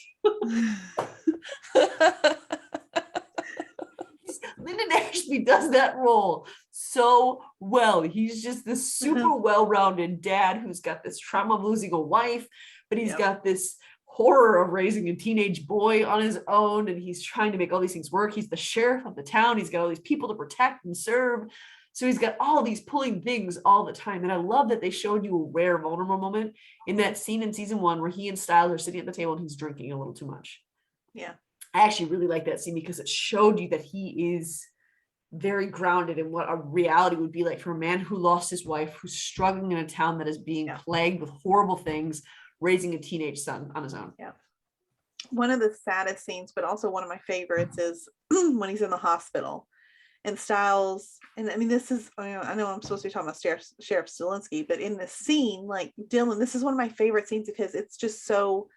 Lyndon Ashby does that role so well. He's just this super well-rounded dad who's got this trauma of losing a wife, but he's got this horror of raising a teenage boy on his own, and he's trying to make all these things work. He's the sheriff of the town. He's got all these people to protect and serve. So he's got all these pulling things all the time. And I love that they showed you a rare, vulnerable moment in that scene in season 1 where he and Stiles are sitting at the table and he's drinking a little too much. Yeah. I actually really like that scene because it showed you that he is very grounded in what a reality would be like for a man who lost his wife, who's struggling in a town that is being plagued with horrible things, raising a teenage son on his own. Yeah. One of the saddest scenes, but also one of my favorites, is when he's in the hospital and Stiles, and I mean, this is, I know I'm supposed to be talking about Sheriff Stalinski, but in this scene, like Dylan, this is one of my favorite scenes of his. It's just so,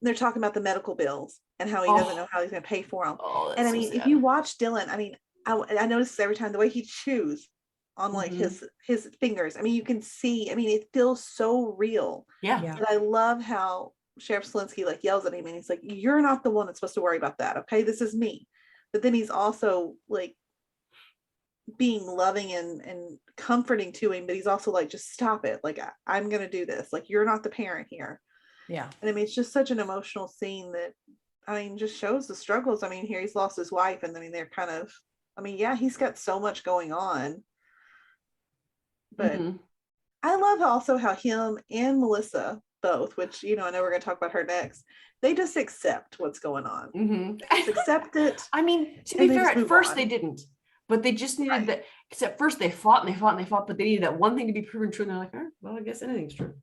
they're talking about the medical bills and how he doesn't know how he's going to pay for them. And I mean, if you watch Dylan, I mean, I notice every time the way he chews on like his fingers. I mean, you can see, I mean, it feels so real. Yeah. And I love how Sheriff Stalinski like yells at him and he's like, you're not the one that's supposed to worry about that. Okay. This is me. But then he's also like being loving and comforting to him, but he's also like, just stop it. Like, I'm going to do this. Like, you're not the parent here. Yeah. And I mean, it's just such an emotional scene that, I mean, just shows the struggles. I mean, here he's lost his wife and I mean, they're kind of, I mean, yeah, he's got so much going on, but I love also how him and Melissa both, which, you know, I know we're going to talk about her next, they just accept what's going on. They just accept it. I mean, to be fair, at first they didn't, but they just needed that, because at first they fought and they fought and they fought, but they needed that one thing to be proven true. And they're like, oh, well, I guess anything's true.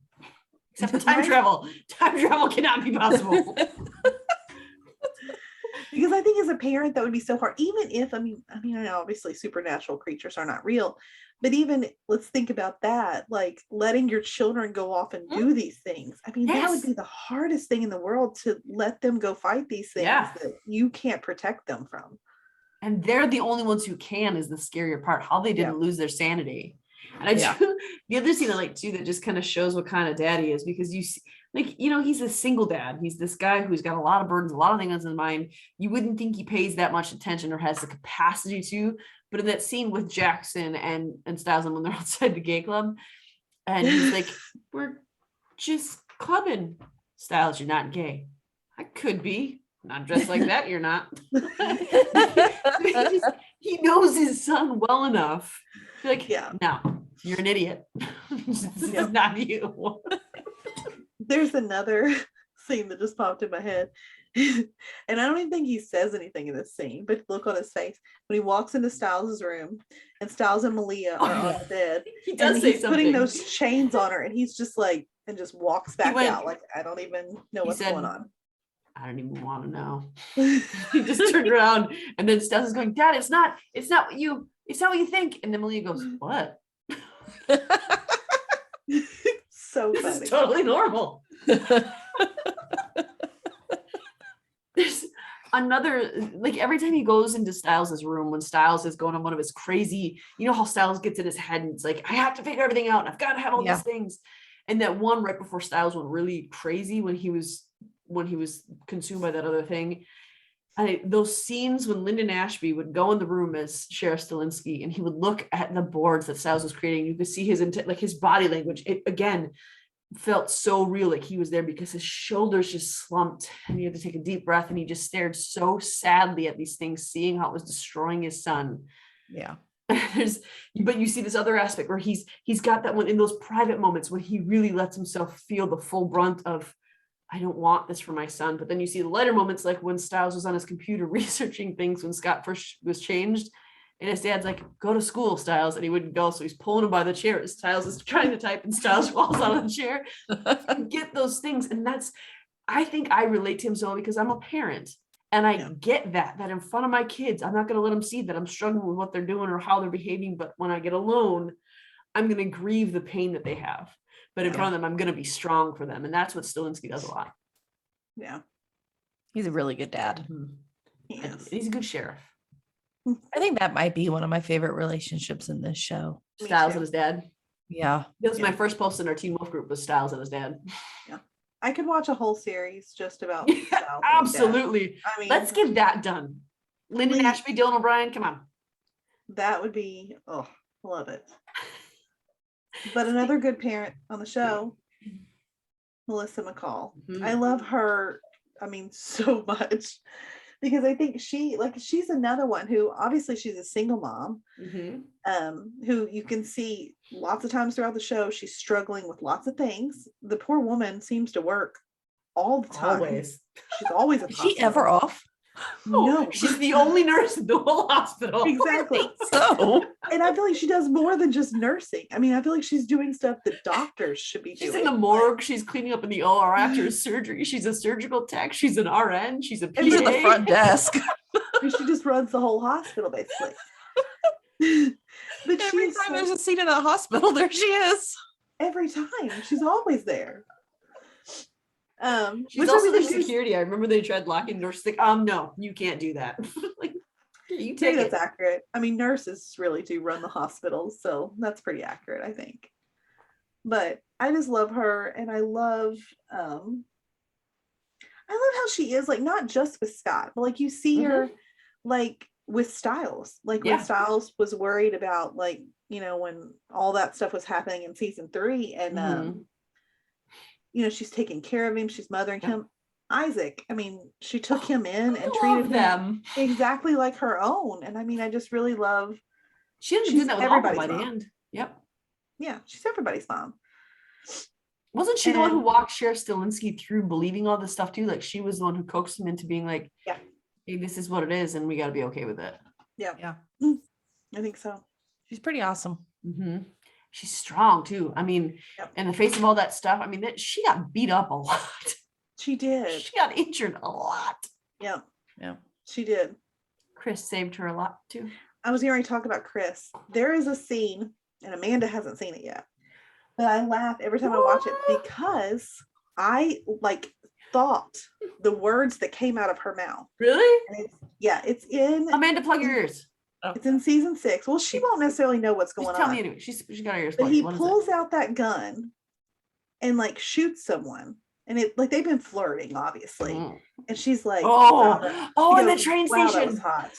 Except for time travel. Time travel cannot be possible. Because I think as a parent, that would be so hard. Even if, I mean, I know obviously supernatural creatures are not real, but even let's think about that, like letting your children go off and do these things. I mean, that would be the hardest thing in the world, to let them go fight these things that you can't protect them from. And they're the only ones who can, is the scarier part, how they didn't lose their sanity. And I do, the other scene I like too, that just kind of shows what kind of dad he is, because you see, like, you know, he's a single dad. He's this guy who's got a lot of burdens, a lot of things on his mind. You wouldn't think he pays that much attention or has the capacity to, but in that scene with Jackson and Stiles, when they're outside the gay club, and he's like, we're just clubbing. Stiles, you're not gay. I could be. Not dressed like that, you're not. He knows his son well enough. Like, no, you're an idiot. This is not you. There's another scene that just popped in my head. And I don't even think he says anything in this scene, but look on his face when he walks into Stiles' room and Stiles and Malia are on the bed. He And does say he's something. putting those chains on her, and he's just like, and just walks back went- out like, I don't even know he what's said, going on. I don't even want to know. He just turned around, and then Stiles is going, Dad, it's not what you think. And then Malia goes, what? So This funny. is totally normal. There's another, like every time he goes into Stiles' room, when Stiles is going on one of his crazy, you know how Stiles gets in his head and it's like, I have to figure everything out and I've got to have all these things. And that one right before Stiles went really crazy when he was consumed by that other thing. Those scenes when Lyndon Ashby would go in the room as Sheriff Stalinski and he would look at the boards that Stiles was creating, you could see his body language. It again felt so real, like he was there, because his shoulders just slumped and he had to take a deep breath and he just stared so sadly at these things, seeing how it was destroying his son. Yeah. But you see this other aspect where he's got that one in those private moments when he really lets himself feel the full brunt of, I don't want this for my son. But then you see the lighter moments, like when Stiles was on his computer researching things when Scott first was changed, and his dad's like, go to school, Stiles, and he wouldn't go, so he's pulling him by the chair. Stiles is trying to type and Stiles falls out of the chair. You get those things, and I think I relate to him so because I'm a parent, and I get that in front of my kids, I'm not going to let them see that I'm struggling with what they're doing or how they're behaving, but when I get alone, I'm going to grieve the pain that they have. But in front of them, I'm going to be strong for them, and that's what Stalinski does a lot. Yeah. He's a really good dad. Yes. He's a good sheriff. I think that might be one of my favorite relationships in this show. Stiles and his dad. Yeah. That was my first post in our Teen Wolf group, was Stiles and his dad. Yeah. I could watch a whole series just about Stiles and his dad. Absolutely. I mean, let's get that done. Lyndon Ashby, Dylan O'Brien, come on. That would be, love it. But another good parent on the show, Melissa Mccall. Mhm. I love her, so much, because I think she's another one who, obviously she's a single mom, who you can see lots of times throughout the show, she's struggling with lots of things. The poor woman seems to work all the time. Always. She's always at the Is she hospital. ever off? No. She's the only nurse in the whole hospital. Exactly. So And I feel like she does more than just nursing. I feel like she's doing stuff that doctors should be doing. She's in the morgue. She's cleaning up in the OR after a surgery. She's a surgical tech. She's an RN. She's a PA. she's at the front desk. She just runs the whole hospital, basically. But Every time there's a scene in the hospital, there she is. every time. She's always there. She's which also I mean, the security. I remember they tried locking nurses. Like, no, you can't do that. Like, you take that's it. accurate. nurses really do run the hospitals, so that's pretty accurate, I think. But I just love her, and I love how she is, like, not just with Scott, but like you see her like with Stiles, like when Stiles was worried about, like, when all that stuff was happening in season 3, and she's taking care of him, she's mothering him. Isaac, she took him in and treated him exactly like her own. And I just really love, she didn't do that with everybody by the end. Yep. Yeah, she's everybody's mom. Wasn't she the one who walked Sheriff Stalinski through believing all this stuff too? Like, she was the one who coaxed him into being like, hey, this is what it is, and we got to be okay with it. Yeah. I think so. She's pretty awesome. She's strong too. In the face of all that stuff, she got beat up a lot. She did. She got injured a lot. Yeah. Yeah. She did. Chris saved her a lot too. I was going to talk about Chris. There is a scene, and Amanda hasn't seen it yet, but I laugh every time I watch it because I thought the words that came out of her mouth. Really? And it's in Amanda, plug your ears. It's in season 6. Well, she won't necessarily know what's going on. Tell me anyway. She got her ears But plugged. he What is pulls out that gun and shoots someone. And they've been flirting, obviously. And she's like, in the train wow, that station. was hot.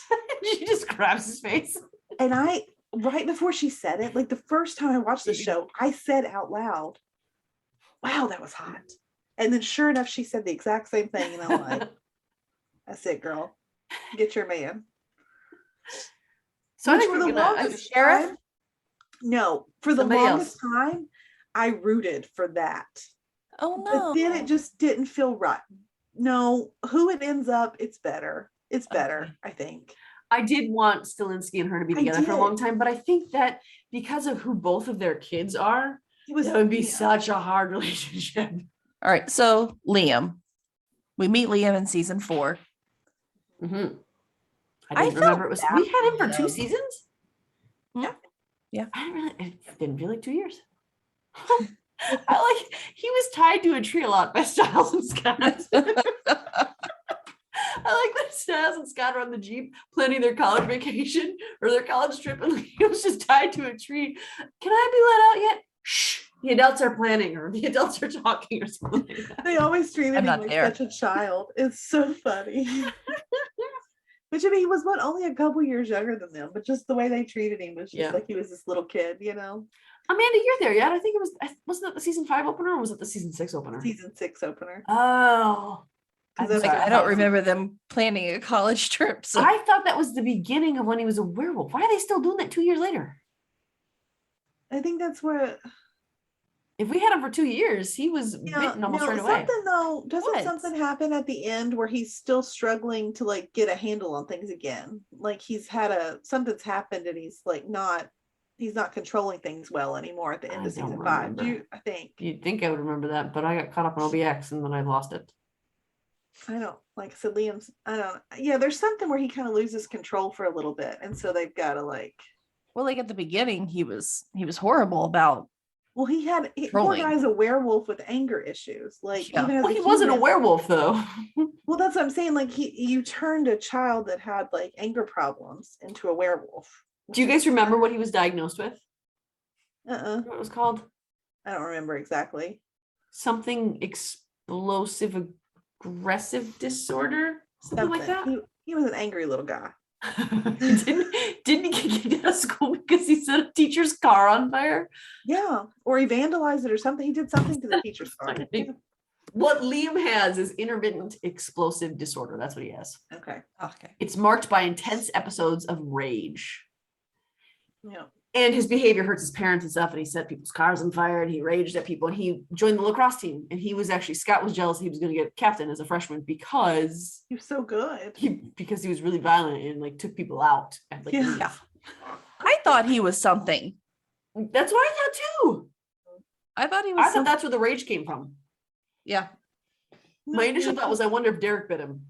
She just grabs his face. And right before she said it, the first time I watched the show, I said out loud, wow, that was hot. And then sure enough, she said the exact same thing. And I'm like, that's it, girl. Get your man. So I think we're gonna sheriff. No, for the Somebody longest time, I rooted for that. Oh no! But then it just didn't feel right. No, who it ends up, it's better. It's better, Okay. I think. I did want Stilinski and her to be I together for a did. long time, but I think that because of who both of their kids are, It was that would be yeah. such a hard relationship. All right. So Liam, we meet Liam in season 4. Mhm. I I didn't felt remember it was. bad We had him for for 2 Liam. seasons. Yeah. I didn't really. It didn't feel like 2 years. I like he was tied to a tree a lot by Stiles and Scott. I like that Stiles and Scott are on the Jeep planning their college vacation or their college trip, and he was just tied to a tree. Can I be let out yet? Shh. The adults are planning, or the adults are talking, or something like that. They always treated I'm him not like there. such a child. It's so funny. Which I mean, he was only a couple years younger than them, but just the way they treated him was just like he was this little kid, you know. Amanda, you're there yet? I think it was. Wasn't that the season 5 opener, or was it the season 6 opener? Season 6 opener. Oh, I'm Because Like, sorry, I don't remember them planning a college trip. So I thought that was the beginning of when he was a werewolf. Why are they still doing that 2 years later? I think that's where If we had him for 2 years, he was bitten almost right away. something though, doesn't What? something happen at the end where he's still struggling to like get a handle on things again? Like something's happened and he's not controlling things well anymore at the end I of don't season 5. remember. I think. You'd think I would remember that, but I got caught up on OBX and then I lost it. I don't like so Liam's I don't yeah, there's something where he kind of loses control for a little bit. And so they've got to well, like at the beginning, he was horrible about well, poor Trolling. guy's a werewolf with anger issues. Like Yeah. even as Well, a he wasn't a human- werewolf though. Well, that's what I'm saying. Like you turned a child that had like anger problems into a werewolf. Do you guys remember what he was diagnosed with? Uh-uh. What it was called? I don't remember exactly. Something explosive aggressive disorder? Something like that? He was an angry little guy. didn't he get kicked out of school because he set a teacher's car on fire? Yeah. Or he vandalized it or something. He did something to the teacher's car. Yeah. What Liam has is intermittent explosive disorder. That's what he has. Okay. okay. It's marked by intense episodes of rage. Yeah. And his behavior hurts his parents and stuff. And he set people's cars on fire and he raged at people. And he joined the lacrosse team. And Scott was jealous he was going to get captain as a freshman because He was so good. he was really violent and like took people out. And, like, Yeah. leave. I thought he was something. That's what I thought too. I thought he was. I thought something. that's where the rage came from. Yeah. My initial thought was, I wonder if Derrick bit him.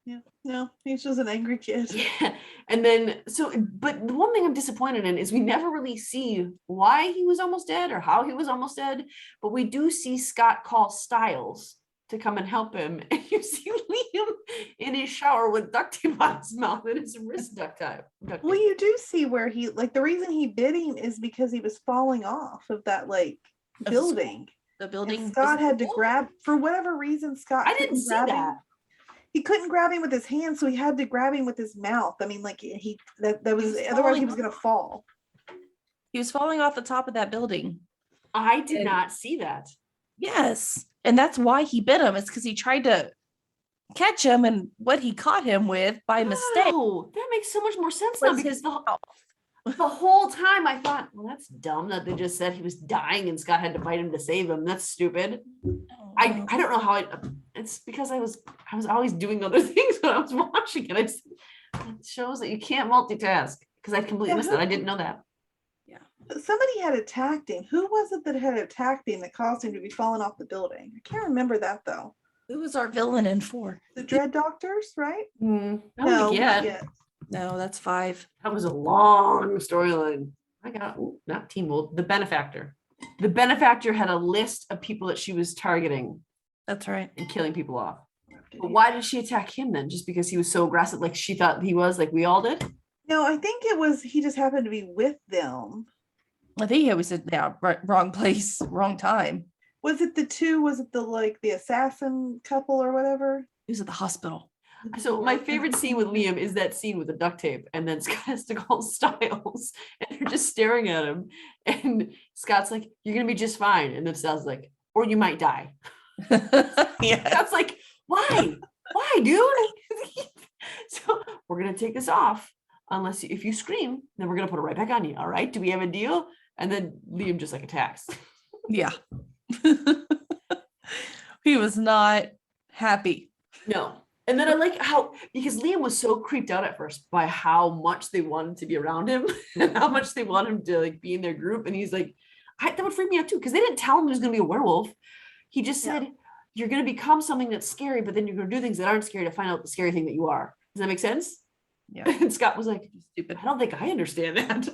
Yeah. No, he's just an angry kid. Yeah. And then, but the one thing I'm disappointed in is we never really see why he was almost dead or how he was almost dead. But we do see Scott call Stiles to come and help him. And you see Liam in his shower with duct tape on his mouth and his wrist duct tape. Well, you do see where he the reason he bit him is because he was falling off of that building. The building. And Scott was- had to grab for whatever reason. Scott I didn't couldn't see grab that. him. He couldn't grab him with his hand, so he had to grab him with his mouth. I mean, that was otherwise he was gonna fall. He was falling off the top of that building. I did And- not see that. Yes. And that's why he bit him. It's because he tried to catch him, and what he caught him with by mistake. Oh, that makes so much more sense now was because his the mouth. whole time I thought, well, that's dumb that they just said he was dying and Scott had to fight him to save him. That's stupid. I don't know how it's because I was always doing other things when I was watching it. It shows that you can't multitask because I completely missed it. I didn't know that. Somebody had attacked him. Who was it that had attacked him that caused him to be falling off the building? I can't remember that though. Who was our villain in 4? The Dread Doctors, right? I don't No, think not yet. yet. No, that's 5. That was a long storyline. I got not Teen Wolf, the Benefactor. The Benefactor had a list of people that she was targeting That's right. and killing people off. But why did she attack him then? Just because he was so aggressive, like she thought he was, like we all did? No, I think it was he just happened to be with them. I think he was wrong place, wrong time. Was it the two? Was it the assassin couple or whatever? He was at the hospital. So my favorite scene with Liam is that scene with the duct tape, and then Scott has to call Stiles, and they're just staring at him, and Scott's like, "You're gonna be just fine," and then Stiles like, "Or you might die." Yeah. Scott's like, "Why? Why, dude?" So we're gonna take this off if you scream, then we're gonna put it right back on you. All right? Do we have a deal? And then Liam just attacks. Yeah. He was not happy. No. And then I like how, because Liam was so creeped out at first by how much they wanted to be around him and how much they want him to like be in their group. And he's like, that would freak me out too. Because they didn't tell him he was going to be a werewolf. He just said, you're going to become something that's scary, but then you're going to do things that aren't scary to find out the scary thing that you are. Does that make sense? Yeah. And Scott was like, Stupid. I don't think I understand that.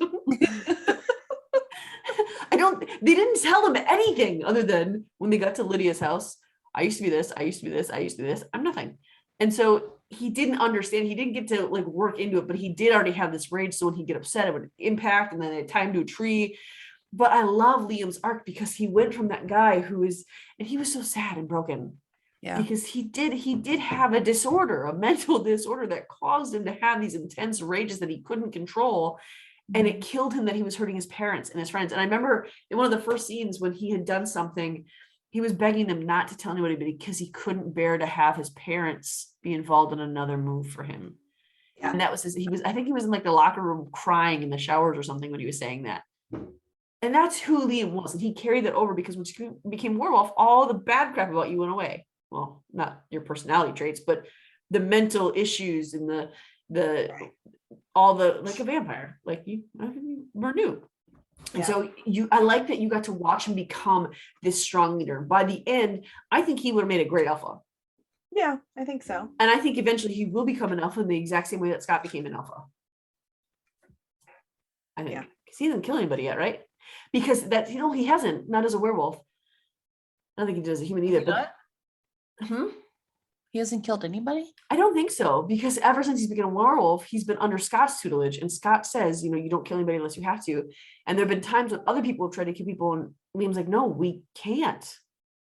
They didn't tell him anything other than when they got to Lydia's house. I used to be this, I used to be this, I used to be this. I'm nothing. And so he didn't understand. He didn't get to like work into it, but he did already have this rage. So when he'd get upset, it would impact, and then they'd tie him to a tree. But I love Liam's arc because he went from that guy and he was so sad and broken. Yeah. Because he did have a disorder, a mental disorder that caused him to have these intense rages that he couldn't control. And it killed him that he was hurting his parents and his friends. And I remember in one of the first scenes when he had done something, he was begging them not to tell anybody, but because he couldn't bear to have his parents be involved in another move for him. Yeah. And that was I think he was in like the locker room crying in the showers or something when he was saying that. And that's who Liam was. And he carried that over because when you became werewolf, all the bad crap about you went away. Well, not your personality traits, but the mental issues and all the like a vampire, like you were new. And so I like that you got to watch him become this strong leader. By the end, I think he would have made a great alpha. Yeah, I think so. And I think eventually he will become an alpha in the exact same way that Scott became an alpha. I think because he didn't kill anybody yet, right? Because he hasn't, not as a werewolf. I don't think he does a human either. But He hasn't killed anybody? I don't think so, because ever since he's become a werewolf, he's been under Scott's tutelage, and Scott says, you don't kill anybody unless you have to. And there have been times when other people have tried to kill people, and Liam's like, no, we can't.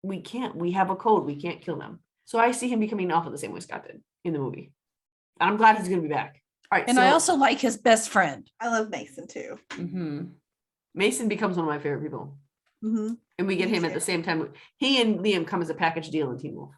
We can't. We have a code. We can't kill them. So I see him becoming alpha the same way Scott did in the movie. And I'm glad he's going to be back. All right. And I also like his best friend. I love Mason too. Mason becomes one of my favorite people. Mm-hmm. And we get him at the same time. He and Liam come as a package deal in Teen Wolf.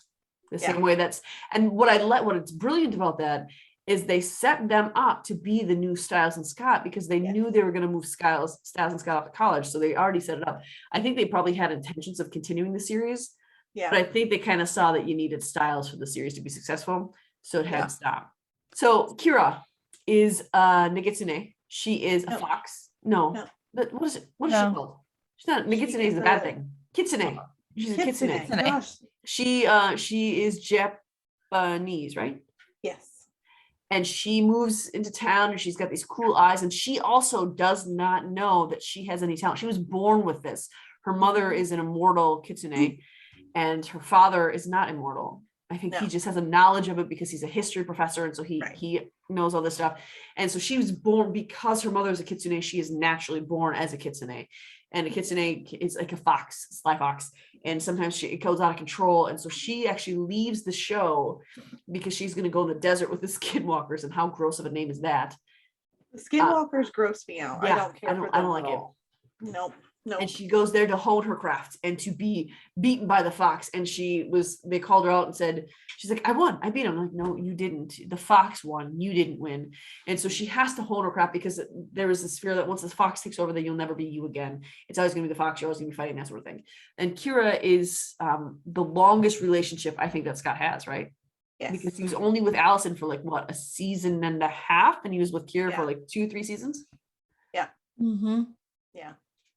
The same way and what's brilliant about that is they set them up to be the new Stiles and Scott because they knew they were going to move Stiles and Scott off to college. So they already set it up. I think they probably had intentions of continuing the series. Yeah. But I think they kind of saw that you needed Stiles for the series to be successful. So it had to stop. So Kira is Nagitsune. She is a fox. No. But what is it? What is she called? She's not Nagitsune is a bad thing. Kitsune. She's a kitsune. Gosh. She is Japanese, right? Yes. And she moves into town and she's got these cool eyes, and she also does not know that she has any talent. She was born with this. Her mother is an immortal kitsune and her father is not immortal. I think he just has a knowledge of it because he's a history professor, and so he knows all this stuff. And so she was born because her mother is a kitsune. She is naturally born as a kitsune. And a kitsune is like a fox, sly fox. And sometimes it goes out of control. And so she actually leaves the show because she's going to go in the desert with the skinwalkers. And how gross of a name is that? The skinwalkers gross me out. Yeah, I don't care. I don't like it. Nope. And she goes there to hone her craft and to be beaten by the fox. And they called her out and said, she's like, I won. I beat him. I'm like, no, you didn't. The fox won. You didn't win. And so she has to hone her craft because there is this fear that once the fox takes over, that you'll never be you again. It's always going to be the fox. You're always going to be fighting, that sort of thing. And Kira is the longest relationship I think that Scott has, right? Yes. Because he was only with Allison for like, what, a season and a half? And he was with Kira for like 2-3 seasons? Yeah. Mm-hmm. Yeah.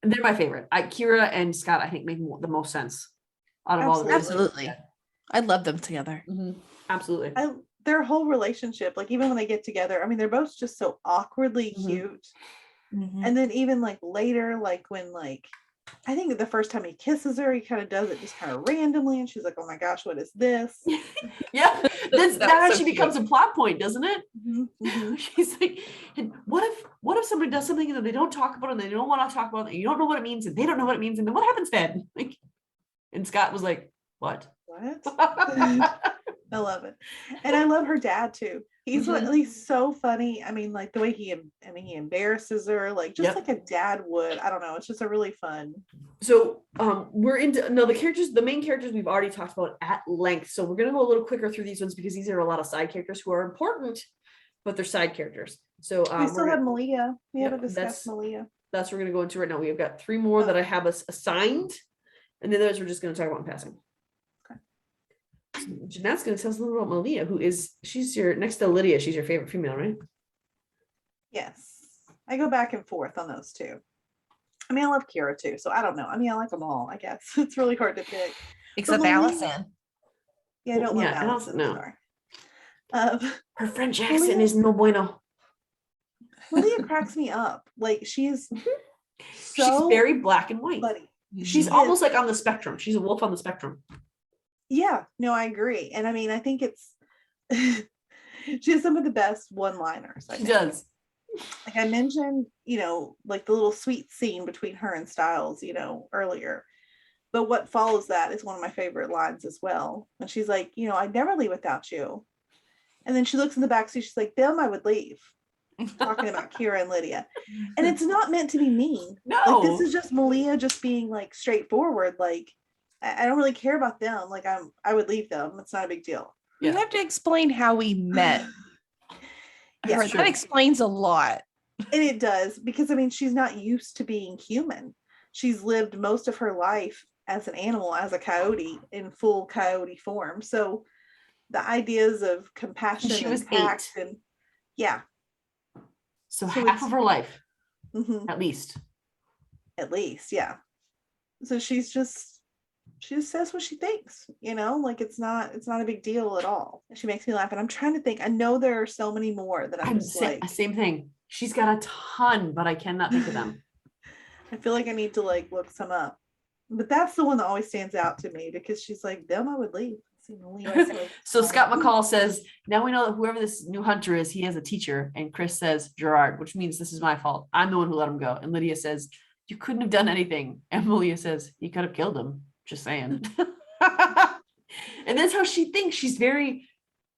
They're my favorite. Kira and Scott, I think, make the most sense out of all the Absolutely. I love them together. Mm-hmm. Absolutely. Their whole relationship, like even when they get together, I mean, they're both just so awkwardly cute. Mm-hmm. And then even like later, like when I think the first time he kisses her, he kind of does it just kind of randomly, and she's like, "Oh my gosh, what is this?" Yeah, that actually becomes a plot point, doesn't it? Mm-hmm. She's like, and what if somebody does something and they don't talk about it, and they don't want to talk about it, and you don't know what it means, and they don't know what it means, and then what happens then? Like, and Scott was like, "What?" I love it, and I love her dad too. He's so funny. I mean, like the way he embarrasses her, like just like a dad would. I don't know. It's just a really fun. So we're into the main characters we've already talked about at length. So we're gonna go a little quicker through these ones because these are a lot of side characters who are important, but they're side characters. So we still have Malia. We haven't discussed Malia. That's what we're gonna go into right now. We've got 3 more that I have us assigned, and then those we're just gonna talk about in passing. Jeanette's going to tell us a little about Malia, she's your, next to Lydia, she's your favorite female, right? Yes. I go back and forth on those two. I mean, I love Kira too, so I don't know. I mean, I like them all, I guess. It's really hard to pick. Except Malia- Allison. Yeah, I don't love Yeah, Allison. no. Sorry. Her French accent Malia- is no bueno. Malia cracks me up. Like, she is She's so very black and white. funny. She's is. almost like on the spectrum. She's a wolf on the spectrum. Yeah, no, I agree. And I mean, I think it's she has some of the best one-liners. She does. Like I mentioned, like the little sweet scene between her and Stiles, earlier. But what follows that is one of my favorite lines as well. And she's like, I'd never leave without you. And then she looks in the back seat, she's like, them I would leave. Talking about Kira and Lydia. And it's not meant to be mean. No. Like this is just Malia just being like straightforward. Like, I don't really care about them. Like I would leave them. It's not a big deal. You have to explain how we met. Yeah, Her. sure. That explains a lot. And it does, because I mean, she's not used to being human. She's lived most of her life as an animal, as a coyote in full coyote form. So the ideas of compassion She and was tact 8. and yeah. So So half of her life, Mhm, at least. at least, yeah. So she just says what she thinks, like it's not a big deal at all. She makes me laugh, and I'm trying to think. I know there are so many more that I'm just like, Same thing. She's got a ton, but I cannot think of them. I feel like I need to like look some up. But that's the one that always stands out to me, because she's like, them I would leave. So Scott McCall says, now we know that whoever this new hunter is, he has a teacher. And Chris says, Gerard, which means this is my fault. I'm the one who let him go. And Lydia says, you couldn't have done anything. And Malia says, he could have killed him. Just saying. And that's how she thinks. She's very,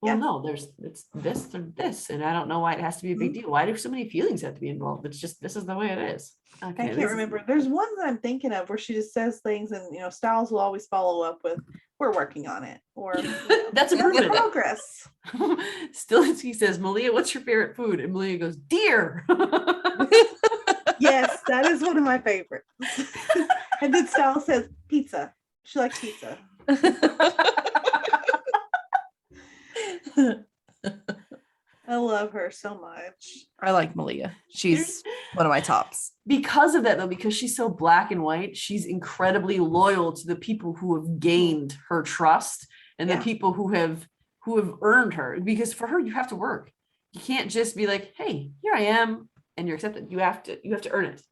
well, Yeah. no, it's this or this. And I don't know why it has to be a big deal. Why do so many feelings have to be involved? It's just, this is the way it is. Okay, I can't remember. There's one that I'm thinking of where she just says things, and Stiles will always follow up with, we're working on it, or That's "Work in improvement. progress. Stilinski says, Malia, what's your favorite food? And Malia goes, deer. Yes, that is one of my favorites. And then Stiles says pizza. She likes pizza. I love her so much. I like Malia. She's one of my tops. Because of that, though, because she's so black and white, she's incredibly loyal to the people who have gained her trust and Yeah. the people who have earned her. Because for her, you have to work. You can't just be like, hey, here I am, and you're accepted. You have to earn it.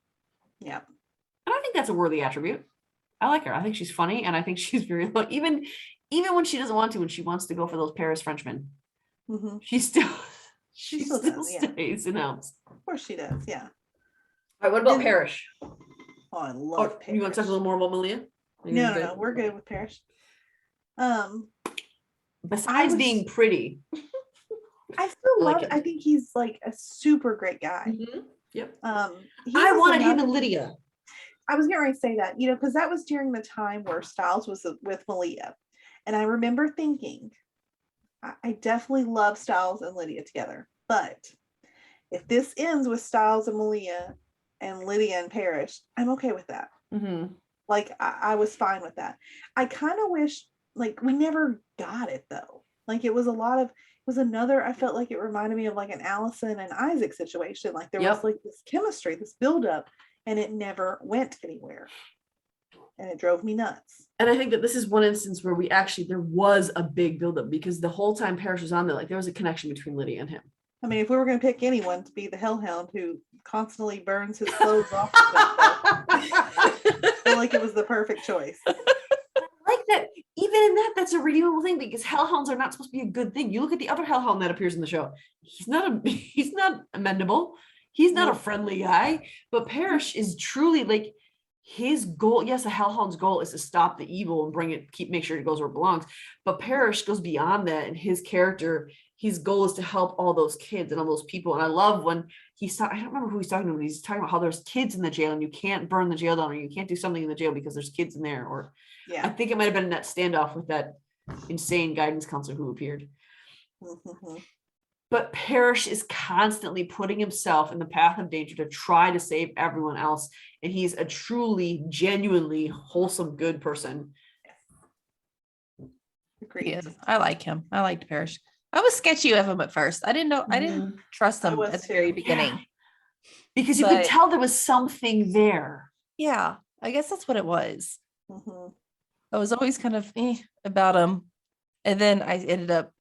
Yeah. And I think that's a worthy attribute. I like her. I think she's funny, and I think she's very low. Even when she doesn't want to, when she wants to go for those Paris Frenchmen, Mhm. she still still does, yeah. stays and helps. Of course she does. Yeah. All right, what about And- Parrish? Oh, I Oh, love you want to talk a little more about Malia? No, we're good with Parrish. Besides was- being pretty. I still I like love. him. I think he's like a super great guy. Yep. He I was wanted him another- and Lydia. I was getting ready to say that, because that was during the time where Stiles was with Malia. And I remember thinking, I definitely love Stiles and Lydia together. But if this ends with Stiles and Malia and Lydia and Parrish, I'm okay with that. Like, I was fine with that. I kind of wish, like, we never got it, though. Like, it was another, I felt like it reminded me of like an Allison and Isaac situation. Like, there Yep. was like this chemistry, this buildup, and it never went anywhere. And it drove me nuts. And I think that this is one instance where there was a big buildup, because the whole time Parrish was on there, like there was a connection between Lydia and him. I mean, if we were going to pick anyone to be the hellhound who constantly burns his clothes off, I feel like it was the perfect choice. Like that, even in that's a redeemable thing, because hellhounds are not supposed to be a good thing. You look at the other hellhound that appears in the show. He's not amendable. He's not a friendly guy, but Parrish is truly like his goal. Yes, a hellhound's goal is to stop the evil and make sure it goes where it belongs. But Parrish goes beyond that, and his character, his goal is to help all those kids and all those people. And I love when I don't remember who he's talking to, but he's talking about how there's kids in the jail and you can't burn the jail down, or you can't do something in the jail because there's kids in there. Or I think it might have been in that standoff with that insane guidance counselor who appeared. Mhm. But Parrish is constantly putting himself in the path of danger to try to save everyone else. And he's a truly, genuinely wholesome, good person. Agreed. He is. I like him. I liked Parrish. I was sketchy of him at first. I didn't know. I didn't trust I him was at the very too. beginning. Because you could But- tell there was something there. Yeah, I guess that's what it was. Mhm. I was always kind of about him, and then I ended up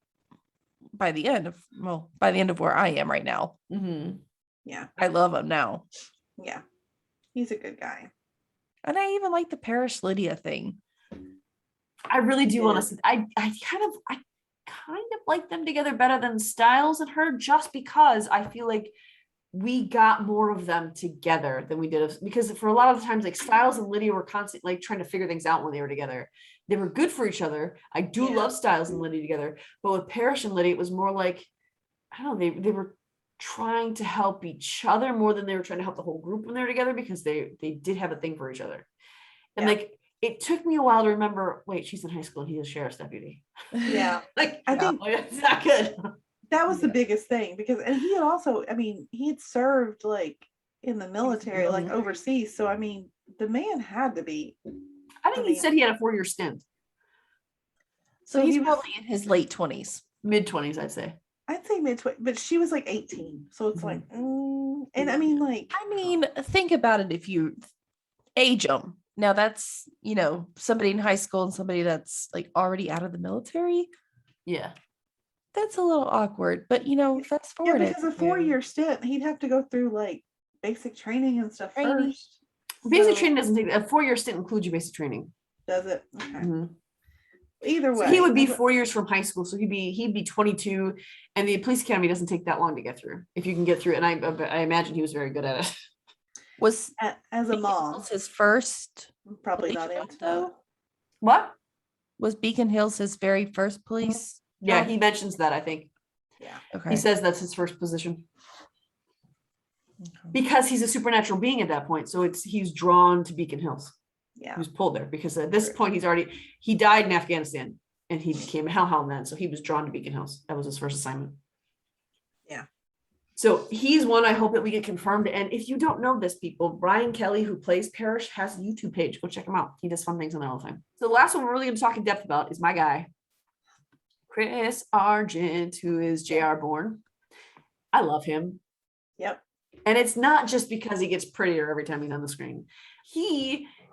by the end of where I am right now. Mm-hmm. Yeah. I love him now, Yeah. He's a good guy. and I even like the Parrish Lydia thing. I really do want Yeah. to see. I kind of like them together better than Stiles and her, just because I feel like we got more of them together than we did because for a lot of the times, like Stiles and Lydia were constantly like trying to figure things out when they were together. They were good for each other. I do Yeah. love Stiles and Lydia together, but with Parrish and Lydia, it was more like, I don't know, they were trying to help each other more than they were trying to help the whole group when they were together, because they did have a thing for each other. And Yeah. like, it took me a while to remember, wait, she's in high school and he's a sheriff's deputy. Yeah. Like, I think it's not good. that was the Yeah. biggest thing because, and he had also, I mean, he had served like in the military, like Mhm. overseas. So, I mean, the man had to be, I think he said he had a 4-year stint, So So he's he was- probably in his late 20s. mid-20s, I'd say. I'd say mid-20s, but she was like 18. So it's like, and I mean, like, I mean, think about it. If you age them now, that's somebody in high school and somebody that's like already out of the military. Yeah. That's a little awkward, but fast yeah, forward it. because a 4-year stint, he'd have to go through like basic training and stuff Training. first. Basic So- training doesn't take a 4-year stint includes your basic training. Does it? Okay. Mhm. Either way. So he would be I- 4 years from high school, so he'd be 22, and the police academy doesn't take that long to get through if you can get through. And I imagine he was very good at it. Was as a Beacon mom, Hills his first? I'm probably police not job, into though? that. What? Was Beacon Hills his very first police? Yeah, job? he mentions that. I think Yeah. Okay. he says that's his first position Okay. because he's a supernatural being at that point. So he's drawn to Beacon Hills. Yeah. He was pulled there because at this True. point he died in Afghanistan and he became a hellhound then. So he was drawn to Beacon Hills. That was his first assignment. Yeah. So he's one I hope that we get confirmed. And if you don't know this, people, Brian Kelly, who plays Parrish, has a YouTube page. Go check him out. He does fun things on there all the time. So the last one we're really going to talk in depth about is my guy, Chris Argent, who is JR Bourne. I love him. Yep. And it's not just because he gets prettier every time he's on the screen.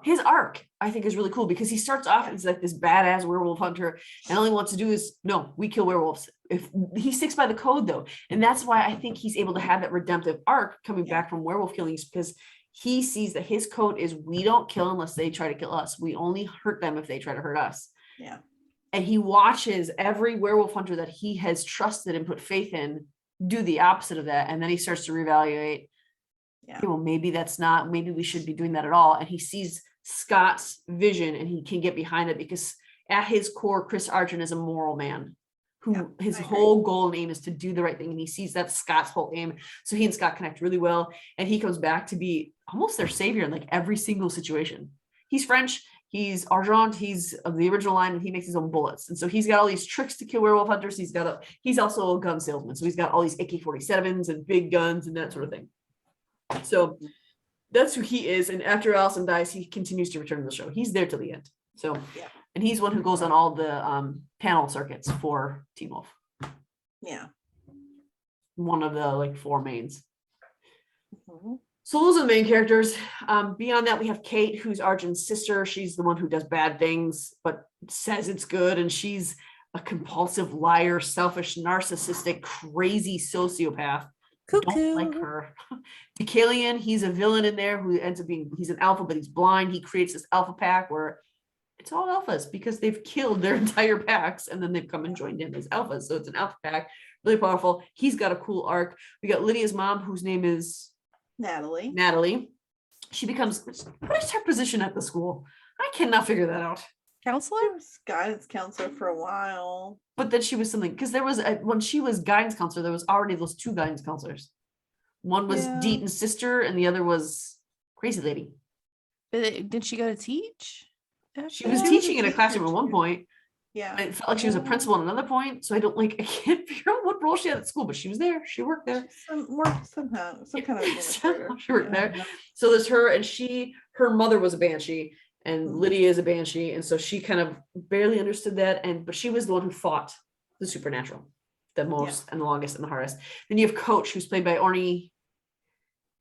His arc, I think, is really cool because he starts off as like this badass werewolf hunter, and all he wants to do is, no, we kill werewolves. If he sticks by the code though, and that's why I think he's able to have that redemptive arc coming back from werewolf killings, because he sees that his code is we don't kill unless they try to kill us. We only hurt them if they try to hurt us. Yeah. And he watches every werewolf hunter that he has trusted and put faith in do the opposite of that, and then he starts to reevaluate. Yeah. Okay, well, maybe we should be doing that at all. And he sees Scott's vision and he can get behind it because at his core, Chris Argent is a moral man who his I agree. whole goal and aim is to do the right thing. And he sees that's Scott's whole aim. So he and Scott connect really well. And he comes back to be almost their savior in like every single situation. He's French. He's Argent. He's of the original line, and he makes his own bullets. And so he's got all these tricks to kill werewolf hunters. He's also a gun salesman. So he's got all these AK-47s and big guns and that sort of thing. So that's who he is. And after Allison dies, he continues to return to the show. He's there till the end. So, Yeah. and he's one who goes on all the panel circuits for Teen Wolf. Yeah. One of the like 4 mains. Mhm. So those are the main characters. Beyond that, we have Kate, who's Argent's sister. She's the one who does bad things, but says it's good. And she's a compulsive liar, selfish, narcissistic, crazy sociopath. Don't like her. Mccall, he's a villain in there who ends up he's an alpha, but he's blind. He creates this alpha pack where it's all alphas because they've killed their entire packs and then they've come and joined in as alphas. So it's an alpha pack, really powerful. He's got a cool arc. We got Lydia's mom, whose name is Natalie. She becomes, what is her position at the school? I cannot figure that out. Counselor? She was guidance counselor for a while. But then she was something, because there was, when she was guidance counselor, there was already those 2 guidance counselors. One was Yeah. Deaton's sister and the other was Crazy Lady. But did she go to teach? She was Yeah. teaching in a Teacher classroom at one too. point. Yeah. And it felt like she was a principal at another point. So I can't figure out what role she had at school, but she was there. She worked there. Worked somehow, some kind of administrator. She worked Yeah. there. So there's her, and her mother was a banshee, and Lydia is a banshee, and so she kind of barely understood that, but she was the one who fought the supernatural the most and the longest and the hardest. Then you have Coach, who's played by Orny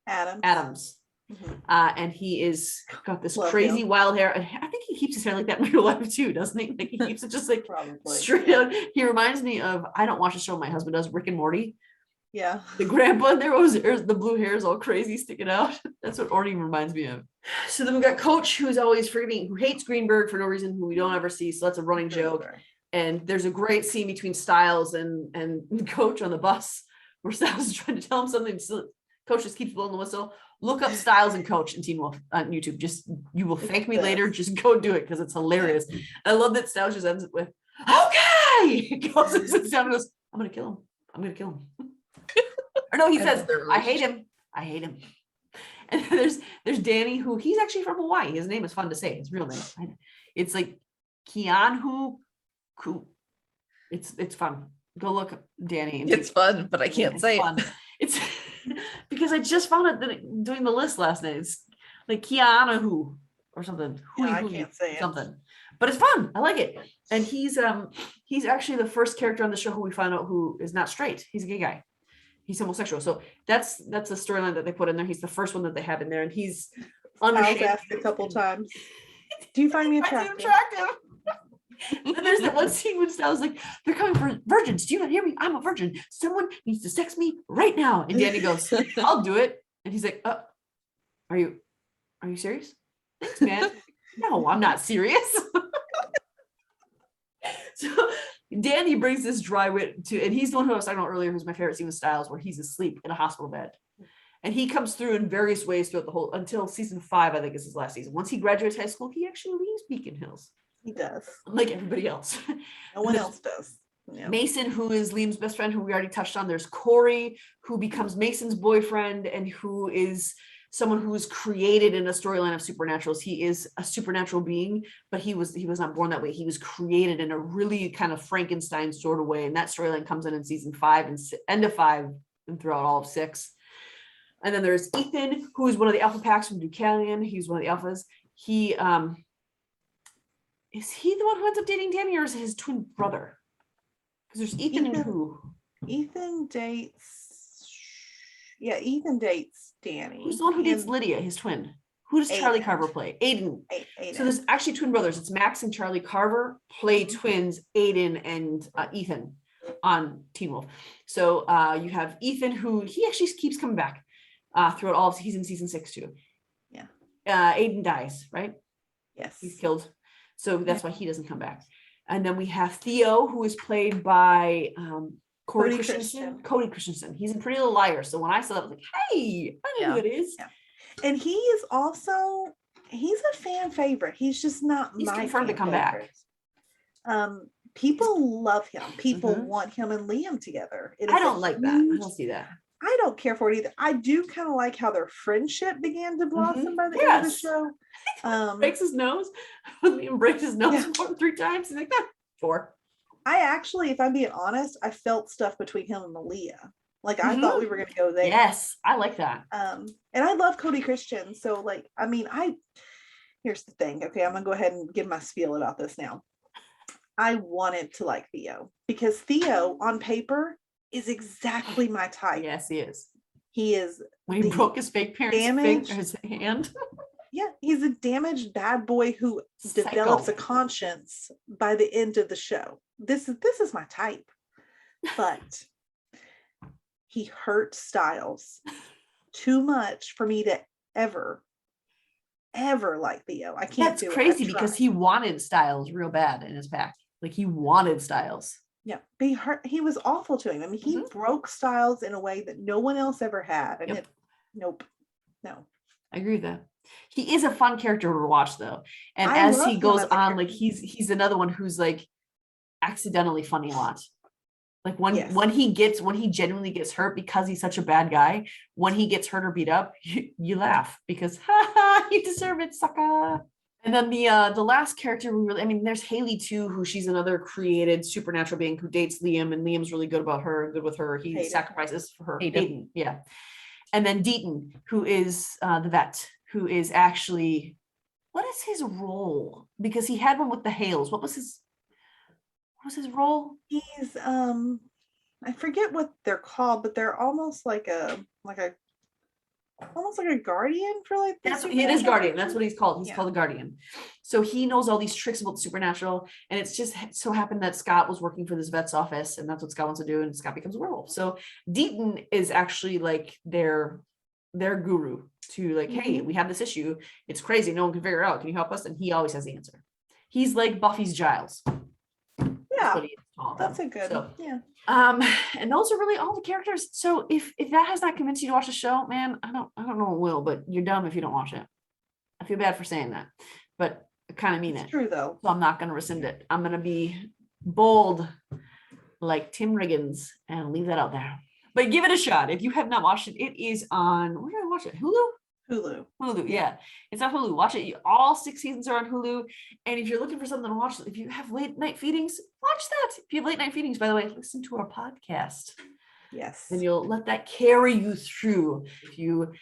Adams. And he is got this crazy wild hair, and I think he keeps his hair like that in real life too, doesn't he? Like he keeps it just like straight out. He reminds me of, I don't watch the show, my husband does, Rick and Morty. Yeah, the grandpa, there was the blue hair is all crazy sticking out. That's what Orny reminds me of. So then we got Coach, who's always who hates Greenberg for no reason, who we don't ever see, so that's a running joke. And there's a great scene between Stiles and Coach on the bus where Stiles is trying to tell him something. So Coach just keeps blowing the whistle. Look up Stiles and Coach and Teen Wolf on YouTube. Just, you will thank me later. Just go do it because it's hilarious. I love that Stiles just ends it with, okay. He goes and sits down and goes, I'm going to kill him. I'm going to kill him. Or no, he says, I hate him. I hate him. And there's Danny, who he's actually from Hawaii. His name is fun to say. His real name. It's like Keanu. It's fun. Go look up Danny. It's fun, but I can't say it. It's because I just found out that doing the list last night. It's like Keanu or something. I can't say something. But it's fun. I like it. And he's actually the first character on the show who we find out who is not straight. He's a gay guy. He's homosexual. So that's a storyline that they put in there. He's the first one that they have in there, and he's unashamed. I've asked a couple times. Do you find me attractive? And there's that one scene when I was like, they're coming for virgins. Do you not hear me? I'm a virgin. Someone needs to sex me right now. And Danny goes, I'll do it. And he's like, are you serious? Thanks, man. No, I'm not serious. So Danny brings this dry wit to, and he's the one who I was talking about earlier, who's my favorite scene with Stiles, where he's asleep in a hospital bed. And he comes through in various ways throughout the whole, until season 5, I think is his last season. Once he graduates high school, he actually leaves Beacon Hills. He does. Like everybody else. No one else does. Yeah. Mason, who is Liam's best friend, who we already touched on. There's Corey, who becomes Mason's boyfriend, and who is someone who was created in a storyline of supernaturals. He is a supernatural being, but he was not born that way. He was created in a really kind of Frankenstein sort of way. And that storyline comes in season 5 and end of 5 and throughout all of 6. And then there's Ethan, who is one of the alpha packs from Deucalion. He's one of the alphas. He is he the one who ends up dating Danny, or is it his twin brother? Because there's Ethan and who? Ethan dates Danny. Who's the one who dates Lydia, his twin? Who does Charlie Carver play? Aiden. So there's actually twin brothers. It's Max and Charlie Carver play twins, Aiden and Ethan on Teen Wolf. So you have Ethan, who he actually keeps coming back throughout all of, he's in season 6 too. Yeah. Aiden dies, right? Yes. He's killed. So that's why he doesn't come back. And then we have Theo, who is played by Cody Christensen. He's in Pretty Little Liars. So when I saw that, I was like, hey, I know who it is. Yeah. And he is also, he's a fan favorite. He's just not he's confirmed to come back. People love him. People want him and Liam together. I don't like that. I don't see that. I don't care for it either. I do kind of like how their friendship began to blossom by the end of the show. Breaks his nose. Liam breaks his nose 3 times. He's like, 4. I actually, if I'm being honest, I felt stuff between him and Malia. Like I thought we were going to go there. Yes, I like that. And I love Cody Christian. So like, I mean, here's the thing. Okay, I'm going to go ahead and give my spiel about this now. I wanted to like Theo because Theo on paper is exactly my type. Yes, he is. He is. When he broke his fake parents' his hand. Yeah, he's a damaged bad boy who develops a conscience by the end of the show. This is my type. But he hurt Stiles too much for me to ever like Theo. I can't. That's crazy because he wanted Stiles real bad in his pack. Like he wanted Stiles. Yeah, but he was awful to him. I mean, he broke Stiles in a way that no one else ever had. And no. I agree with that. He is a fun character to watch though. And as he goes on, like he's another one who's like accidentally funny a lot. Like when he genuinely gets hurt because he's such a bad guy, when he gets hurt or beat up, you laugh because you deserve it, sucker. And then the last character there's Haley too, who she's another created supernatural being who dates Liam, and Liam's really good about her and good with her. He sacrifices for her. Aiden. Yeah. And then Deaton, who is the vet, who is actually what is his role? Because he had one with the Hales. What was his role? He's I forget what they're called, but they're almost like a almost like a guardian for like the That's what it is, supernatural guardian. That's creatures. what he's called. He's Yeah. called a guardian. So he knows all these tricks about the supernatural, and it's just so happened that Scott was working for this vet's office, and that's what Scott wants to do, and Scott becomes a werewolf. So Deaton is actually like their guru to like, hey, we have this issue. It's crazy. No one can figure it out. Can you help us? And he always has the answer. He's like Buffy's Giles. Yeah, what he is called. that's a good. So, yeah. and those are really all the characters. So if that has not convinced you to watch the show, man, I don't know what will, but you're dumb if you don't watch it. I feel bad for saying that, but I kind of mean It's it. true though. So I'm not going to rescind it. I'm going to be bold like Tim Riggins and leave that out there. But give it a shot. If you have not watched it, it is on, where did I watch it? Hulu, yeah. It's on Hulu. Watch it. All 6 seasons are on Hulu. And if you're looking for something to watch, if you have late night feedings, watch that. If you have late night feedings, by the way, listen to our podcast. Yes. And you'll let that carry you through. If you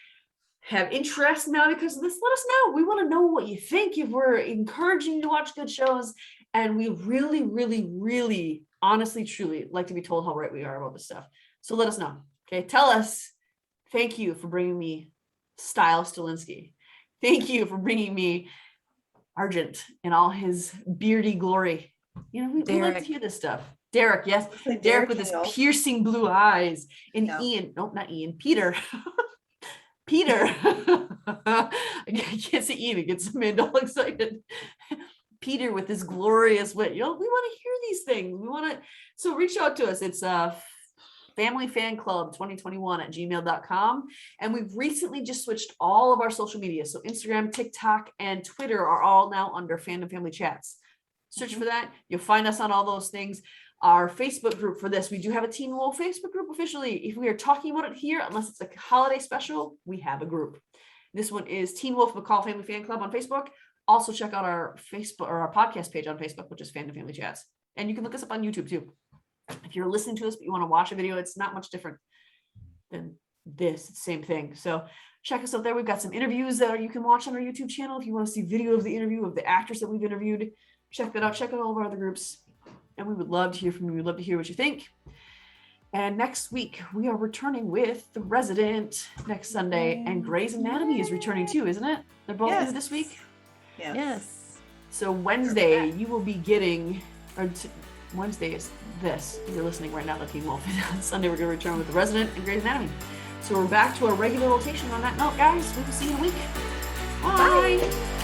have interest now because of this, let us know. We want to know what you think. If we're encouraging you to watch good shows, and we really, really, really, honestly, truly like to be told how right we are about this stuff. So let us know. Okay, tell us. Thank you for bringing me Stiles Stalinski. Thank you for bringing me Argent in all his beardy glory. You know, we like to hear this stuff. Derrick, yes. Derrick with his piercing blue eyes. And Ian, nope, not Ian, Peter. Peter. I can't say Ian, it gets me all excited. Peter with his glorious wit. You know, we want to hear these things. We want to, so reach out to us. It's familyfanclub2021@gmail.com. And we've recently just switched all of our social media. So Instagram, TikTok, and Twitter are all now under Fandom Family Chats. Search for that. You'll find us on all those things. Our Facebook group for this, we do have a Teen Wolf Facebook group officially. If we are talking about it here, unless it's a holiday special, we have a group. This one is Teen Wolf Mccall Family Fan Club on Facebook. Also check out our Facebook or our podcast page on Facebook, which is Fandom Family Chats. And you can look us up on YouTube too. If you're listening to us, but you want to watch a video, it's not much different than this. It's the same thing. So check us out there. We've got some interviews that you can watch on our YouTube channel. If you want to see video of the interview of the actors that we've interviewed, check that out. Check out all of our other groups. And we would love to hear from you. We'd love to hear what you think. And next week, we are returning with The Resident next Sunday. And Grey's Anatomy is returning too, isn't it? They're both new this week? Yes. So Wednesday, you will be getting, Wednesday is this. You're listening right now to Teen Wolf. On Sunday, we're going to return with The Resident and Grey's Anatomy. So we're back to our regular rotation on that note, guys. We will see you in a week. Bye.